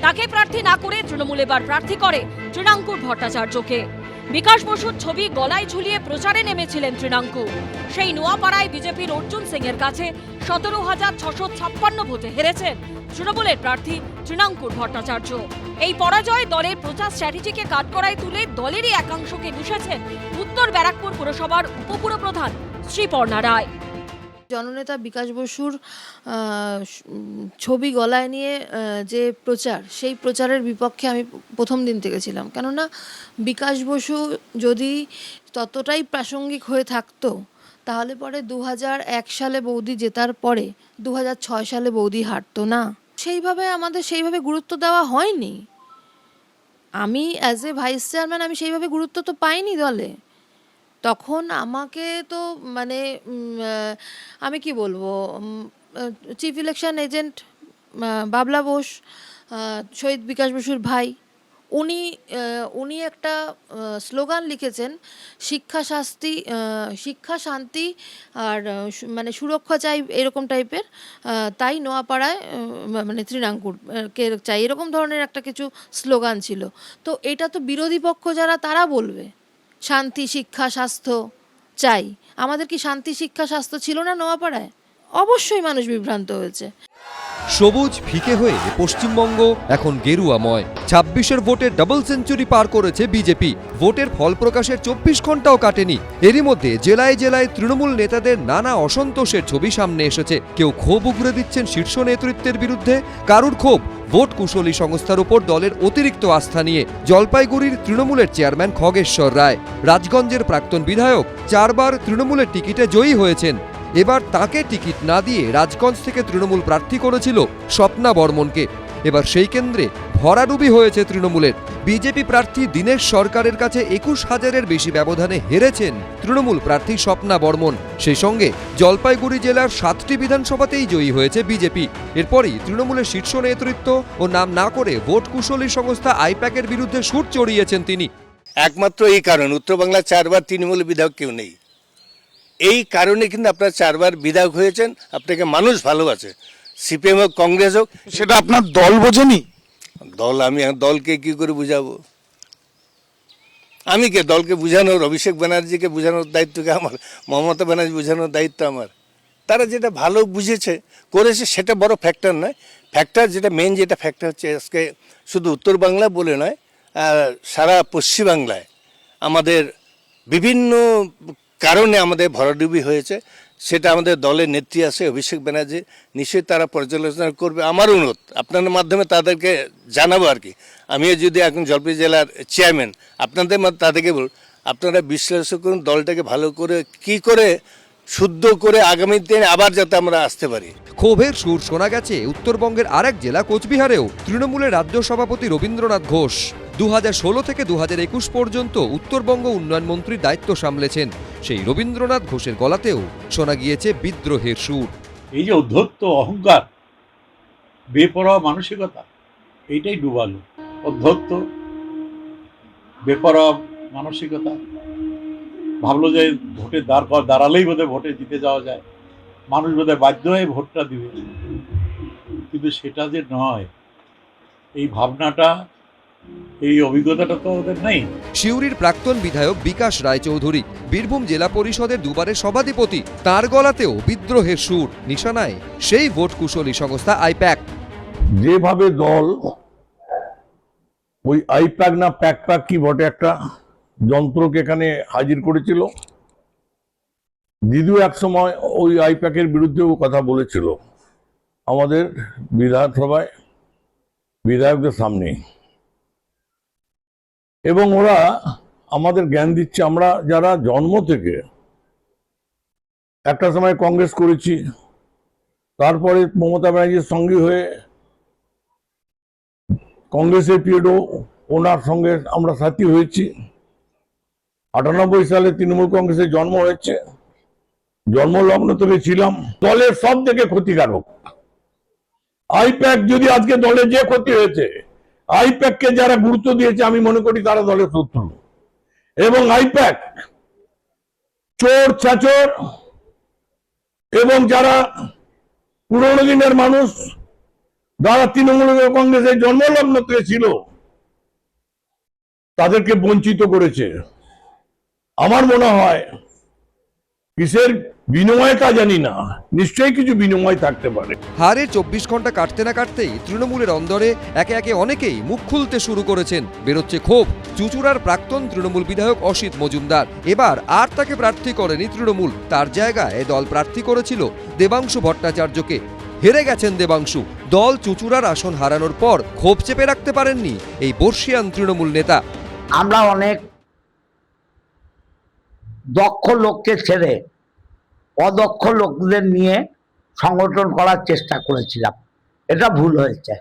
তাকে প্রার্থী না করে তৃণমূল এবার প্রার্থী করে তৃণাঙ্কুর ভট্টাচার্যকে। বিকাশ বসুর ছবি গলায় ঝুলিয়ে প্রচারে নেমেছিলেন তৃণাঙ্কু। সেই নোয়াপাড়ায় বিজেপির অর্জুন সিং এর কাছে 17,656 ভোটে হেরেছেন তৃণমূলের প্রার্থী তৃণাঙ্কুর ভট্টাচার্য। এই পরাজয় দলের প্রচার স্ট্র্যাটেজিকে কাঠগড়ায় তুলে দলেরই একাংশকে দুষেছেন উত্তর ব্যারাকপুর পুরসভার উপপুরপ্রধান শ্রীপর্ণা রায়। জননেতা বিকাশ বসুর ছবি গলায় নিয়ে যে প্রচার, সেই প্রচারের বিপক্ষে আমি প্রথম দিন থেকে ছিলাম। কেননা বিকাশ বসু যদি ততটাই প্রাসঙ্গিক হয়ে থাকতো, তাহলে পরে 2001 সালে বৌদি জেতার পরে 2006 সালে বৌদি হারতো না। আমাদের সেইভাবে গুরুত্ব দেওয়া হয়নি। আমি অ্যাজ এ ভাইস চেয়ারম্যান আমি সেইভাবে গুরুত্ব তো পাইনি দলে। তখন আমাকে তো মানে আমি কি বলবো, চিফ ইলেকশন এজেন্ট বাবলা বোস, শহীদ বিকাশ বসুর ভাই, উনি একটা স্লোগান লিখেছেন, শিক্ষা শান্তি আর মানে সুরক্ষা চাই, এরকম টাইপের। তাই নোয়াপাড়ায় মানে তৃণাঙ্কুর কে চাই, এরকম ধরনের একটা কিছু স্লোগান ছিল। তো এটা তো বিরোধী পক্ষ যারা তারা বলবে শান্তি শিক্ষা স্বাস্থ্য চাই। আমাদের কি শান্তি শিক্ষা স্বাস্থ্য ছিল না নোয়াপাড়ায়? অবশ্যই মানুষ বিভ্রান্ত হয়েছে। সবুজ ফিকে হয়ে পশ্চিমবঙ্গ এখন গেরুয়াময়। 26-এর ভোটে ডাবল সেঞ্চুরি পার করেছে বিজেপি। ভোটের ফল প্রকাশের 24 ঘন্টাও কাটেনি। এরই মধ্যে জেলায় জেলায় তৃণমূল নেতাদের নানা অসন্তোষের ছবি সামনে এসেছে। কেউ ক্ষোভ উগরে দিচ্ছেন শীর্ষ নেতৃত্বের বিরুদ্ধে, কারুর ক্ষোভ ভোট কুশলী সংস্থার উপর দলের অতিরিক্ত আস্থা নিয়ে। জলপাইগুড়ির তৃণমূলের চেয়ারম্যান খগেশ্বর রায়, রাজগঞ্জের প্রাক্তন বিধায়ক, 4 বার তৃণমূলের টিকিটে জয়ী হয়েছেন। এবার তাকে টিকিট না দিয়ে রাজগঞ্জ থেকে তৃণমূল প্রার্থী করেছিল স্বপ্না বর্মনকে। এবার সেই কেন্দ্রে ভরাডুবি হয়েছে তৃণমূলের। বিজেপি প্রার্থী দীনেশ সরকারের কাছে 21,000-এর বেশি ব্যবধানে হেরেছেন তৃণমূল প্রার্থী স্বপ্না বর্মন। সেই সঙ্গে জলপাইগুড়ি জেলার 7টি বিধানসভাতেই জয়ী হয়েছে বিজেপি। এরপরই তৃণমূলের শীর্ষ নেতৃত্ব ও নাম না করে ভোট কুশলী সংস্থা আইপ্যাকের বিরুদ্ধে সুর চড়িয়েছেন তিনি। একমাত্র এই কারণ উত্তর বাংলার 4 বার তৃণমূল বিধায়ক কেউ নেই। এই কারণে কিন্তু আপনার 4 বার বিধায়ক হয়েছেন, আপনাকে মানুষ ভালোবাসে। সিপিএম হোক কংগ্রেস হোক, সেটা আপনার দল বোঝেনি? আমি দলকে কি করে বুঝাবো? আমি কে দলকে বুঝানোর? অভিষেক ব্যানার্জিকে বুঝানোর দায়িত্ব কি আমার? মমতা ব্যানার্জি বুঝানোর দায়িত্ব আমার। তারা যেটা ভালো বুঝেছে করেছে সেটা বড় ফ্যাক্টর নয়। ফ্যাক্টর যেটা মেন যেটা ফ্যাক্টর হচ্ছে আজকে শুধু উত্তর বাংলা বলে নয়, সারা পশ্চিমবাংলায় আমাদের বিভিন্ন কারণে আমাদের ভরাডুবি হয়েছে। সেটা আমাদের দলের নেত্রী আছে অভিষেক ব্যানার্জি, নিশ্চয়ই তারা পর্যালোচনা করবে। আমার অনুরোধ আপনাদের মাধ্যমে তাদেরকে জানাবো আর কি। আমিও যদি এখন জলপাইগুড়ি জেলার চেয়ারম্যান, আপনাদের তাদেরকে বল, আপনারা বিশ্লেষণ করুন দলটাকে ভালো করে কি করে শুদ্ধ করে আগামী দিনে আবার যাতে আমরা আসতে পারি। ক্ষোভের সুর শোনা গেছে উত্তরবঙ্গের আরেক জেলা কোচবিহারেও। তৃণমূলের রাজ্য সভাপতি রবীন্দ্রনাথ ঘোষ 2016 থেকে 2021 পর্যন্ত উত্তরবঙ্গ উন্নয়ন মন্ত্রীর দায়িত্ব সামলেছেন। সেই রবীন্দ্রনাথ ঘোষের গলাতেও শোনা গিয়েছে বিদ্রোহের সুর। এই যে অধ্যত্ত অহংকার, বেপরোয়া মানসিকতা, এইটাই ডুবালো। অধ্যত্ত বেপরোয়া মানসিকতা, ভাবলো যে ভোটে দাঁড়ালেই বোধহয় ভোটে জিতে যাওয়া যায়, মানুষ বোধহয় বাধ্য হয়ে ভোটটা দিবে। কিন্তু সেটা যে নয়, এই ভাবনাটা এই অভিজ্ঞতাটা তো ওদের নেই। সিউড়ির প্রাক্তন বিধায়ক বিকাশ রায়চৌধুরী, বীরভূম জেলা পরিষদের দুবারের সভাধিপতি, তার গলাতেও বিদ্রোহের সুর, নিশানায় সেই ভোট কুশলী সংস্থা আইপ্যাক। যেভাবে দল ওই আইপ্যাক না প্যাক কি বটে একটা যন্ত্রকে এখানে হাজির করেছিল, দিদিও এক সময় ওই আইপ্যাকের বিরুদ্ধেও কথা বলেছিল আমাদের বিধানসভায় বিধায়কদের সামনে, এবং ওরা আমাদের জ্ঞান দিচ্ছে। আমরা যারা জন্ম থেকে একটা সময় কংগ্রেস করেছি, তারপরে মমতা ব্যানার্জির সঙ্গী হয়ে কংগ্রেসের পিরিয়ডও ওনার সঙ্গে আমরা সাথী হয়েছি। 98 সালে তৃণমূল কংগ্রেসের জন্ম হয়েছে, জন্মলগ্ন থেকে ছিলাম। দলের সব থেকে ক্ষতিকারক আইপ্যাক। যদি আজকে দলের যে ক্ষতি হয়েছে, আইপ্যাককে যারা গুরুত্ব দিয়েছে আমি মনে করি তারা দলের শত্রু। এবং আইপ্যাক চোর ছাচোর এবং যারা পুরনো দিনের মানুষ, যারা তৃণমূল কংগ্রেসের জন্মলগ্ন থেকে ছিল, তাদেরকে বঞ্চিত করেছে। আমার মনে হয় কিসের বিনিময় তা জানি না, নিশ্চয়ই কিছু বিনিময় থাকতে পারে। হারের 24 ঘন্টা কাটতে না কাটতেই তৃণমূলের অন্দরে একে একে অনেকেই মুখ খুলতে শুরু করেছেন। বেরোচ্ছে ক্ষোভ। চুঁচুড়ার প্রাক্তন তৃণমূল বিধায়ক অসিত মজুমদার, এবার আর তাকে প্রার্থী করেনি তৃণমূল, তার জায়গায় দল প্রার্থী করেছিল দেবাংশু ভট্টাচার্যকে। হেরে গেছেন দেবাংশু। দল চুঁচুড়ার আসন হারানোর পর ক্ষোভ চেপে রাখতে পারেননি এই বর্ষিয়ান তৃণমূল নেতা। আমরা অনেক দক্ষ লোককে ছেড়ে অদক্ষ লোকদের নিয়ে সংগঠন করার চেষ্টা করেছিলাম, এটা ভুল হয়েছে।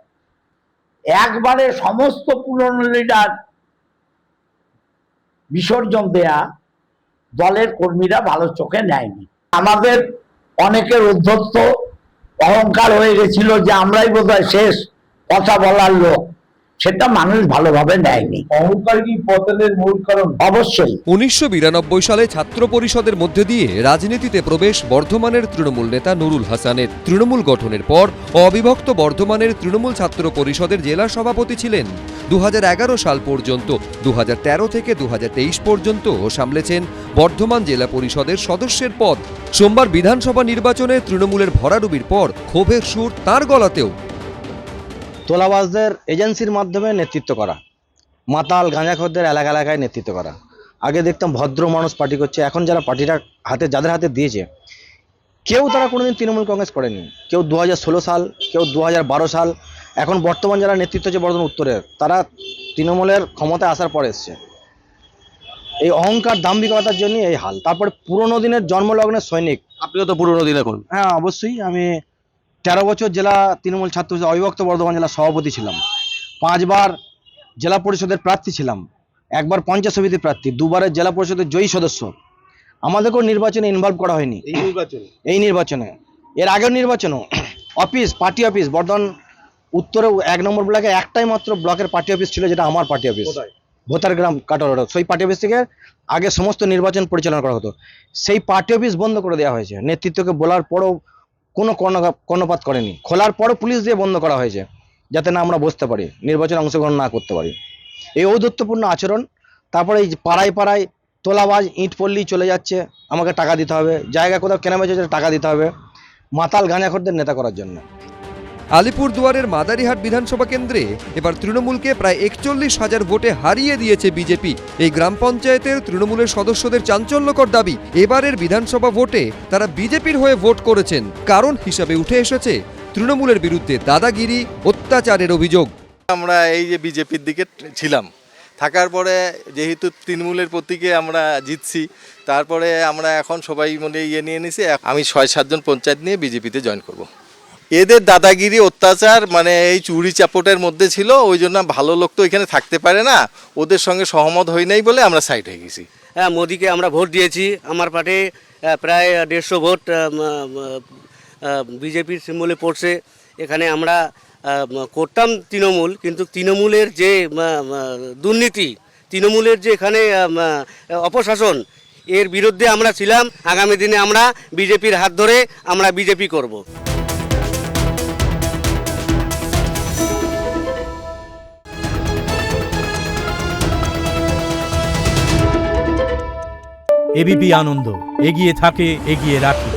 একবারে সমস্ত পুরনো লিডার বিসর্জন দেয়া দলের কর্মীরা ভালো চোখে নেয়নি। আমাদের অনেকের উদ্ধত্ত অহংকার হয়ে গেছিল যে আমরাই বোধহয় শেষ কথা বলার লোক, সেটা মানুষ ভালোভাবে নেয়নি। অহংকার কি পতনের মূল কারণ? অবশ্যই। 1992 সালে ছাত্র পরিষদের মধ্যে দিয়ে রাজনীতিতে প্রবেশ বর্ধমানের তৃণমূল নেতা নুরুল হাসানের। তৃণমূল গঠনের পর অবিভক্ত বর্ধমানের তৃণমূল ছাত্র পরিষদের জেলা সভাপতি ছিলেন 2011 সাল পর্যন্ত। 2013 থেকে 2023 পর্যন্ত সামলেছেন বর্ধমান জেলা পরিষদের সদস্যের পদ। সোমবার বিধানসভা নির্বাচনে তৃণমূলের ভরাডুবির পর ক্ষোভের সুর তার গলাতেও। তোলাবাজদের এজেন্সির মাধ্যমে নেতৃত্ব করা, মাতাল গাঁজাখোরদের এলাকা এলাকায় নেতৃত্ব করা। আগে দেখতাম ভদ্র মানুষ পার্টি করছে, এখন যারা পার্টিটা যাদের হাতে দিয়েছে, কেউ তারা কোনোদিন তৃণমূল কংগ্রেস করেনি। কেউ 2016 সাল, কেউ 2012 সাল। এখন বর্তমান যারা নেতৃত্ব হচ্ছে বর্ধমান উত্তরের, তারা তৃণমূলের ক্ষমতায় আসার পর এসছে। এই অহংকার দাম্ভিকতার জন্য এই হাল। তারপরে পুরোনো দিনের জন্মলগ্নের সৈনিক। আপনিও তো পুরোনো দিন এখন। হ্যাঁ অবশ্যই, আমি 13 বছর জেলা তৃণমূল ছাত্র অবিভক্ত বর্ধমান জেলা সভাপতি ছিলাম, 5 বার জেলা পরিষদের প্রার্থী ছিলাম, 1 বার পঞ্চায়েত সমিতির প্রার্থী, 2 বারের জেলা পরিষদের জয়ী সদস্য। আমাদেরকেও নির্বাচনে ইনভলভ করা হয়নি। এই নির্বাচনে, এর আগের নির্বাচনেও অফিস, পার্টি অফিস বর্ধমান উত্তরে 1 নম্বর ব্লকে একটাই মাত্র ব্লকের পার্টি অফিস ছিল, যেটা আমার পার্টি অফিস, ভোতারগ্রাম কাটোয়া। সেই পার্টি অফিস থেকে আগে সমস্ত নির্বাচন পরিচালনা করা হতো। সেই পার্টি অফিস বন্ধ করে দেওয়া হয়েছে। নেতৃত্বকে বলার পরও কোনো কর্ণপাত করেনি। খোলার পরও পুলিশ দিয়ে বন্ধ করা হয়েছে, যাতে না আমরা বসতে পারি, নির্বাচনে অংশগ্রহণ না করতে পারি। এই ঔদ্ধত্যপূর্ণ আচরণ। তারপরে এই পাড়ায় পাড়ায় তোলাবাজ, ইট পল্লী চলে যাচ্ছে, আমাকে টাকা দিতে হবে, জায়গা কোথাও কেনা বেচে টাকা দিতে হবে, মাতাল গাঁজাখোরদের নেতা করার জন্য। আলিপুরদুয়ারের মাদারিহাট বিধানসভা কেন্দ্রে এবার তৃণমূলকে প্রায় 41,000 ভোটে হারিয়ে দিয়েছে বিজেপি। এই গ্রাম পঞ্চায়েতের তৃণমূলের সদস্যদের চাঞ্চল্যকর দাবি, এবারের বিধানসভা ভোটে তারা বিজেপির হয়ে ভোট করেছেন। কারণ হিসাবে উঠে এসেছে তৃণমূলের বিরুদ্ধে দাদাগিরি, অত্যাচারের অভিযোগ। আমরা এই যে বিজেপির দিকে ছিলাম, থাকার পরে যেহেতু তৃণমূলের প্রতীকে আমরা জিতছি, তারপরে আমরা এখন সবাই মনে নিয়ে নিছি, আমি 6-7 জন পঞ্চায়েত নিয়ে বিজেপিতে জয়েন করব। এদের দাদাগিরি, অত্যাচার মানে এই চুরি চাপটের মধ্যে ছিল, ওই জন্য ভালো লোক তো এখানে থাকতে পারে না, ওদের সঙ্গে সহমত হই নাই বলে আমরা সাইড হয়ে গেছি। হ্যাঁ, মোদিকে আমরা ভোট দিয়েছি। আমার পার্টি প্রায় 150 ভোট বিজেপির সিম্বলে পড়ছে। এখানে আমরা করতাম তৃণমূল, কিন্তু তৃণমূলের যে দুর্নীতি, তৃণমূলের যে এখানে অপশাসন, এর বিরুদ্ধে আমরা ছিলাম। আগামী দিনে আমরা বিজেপির হাত ধরে আমরা বিজেপি করব। এবিপি আনন্দ, এগিয়ে থাকে, এগিয়ে রাখে।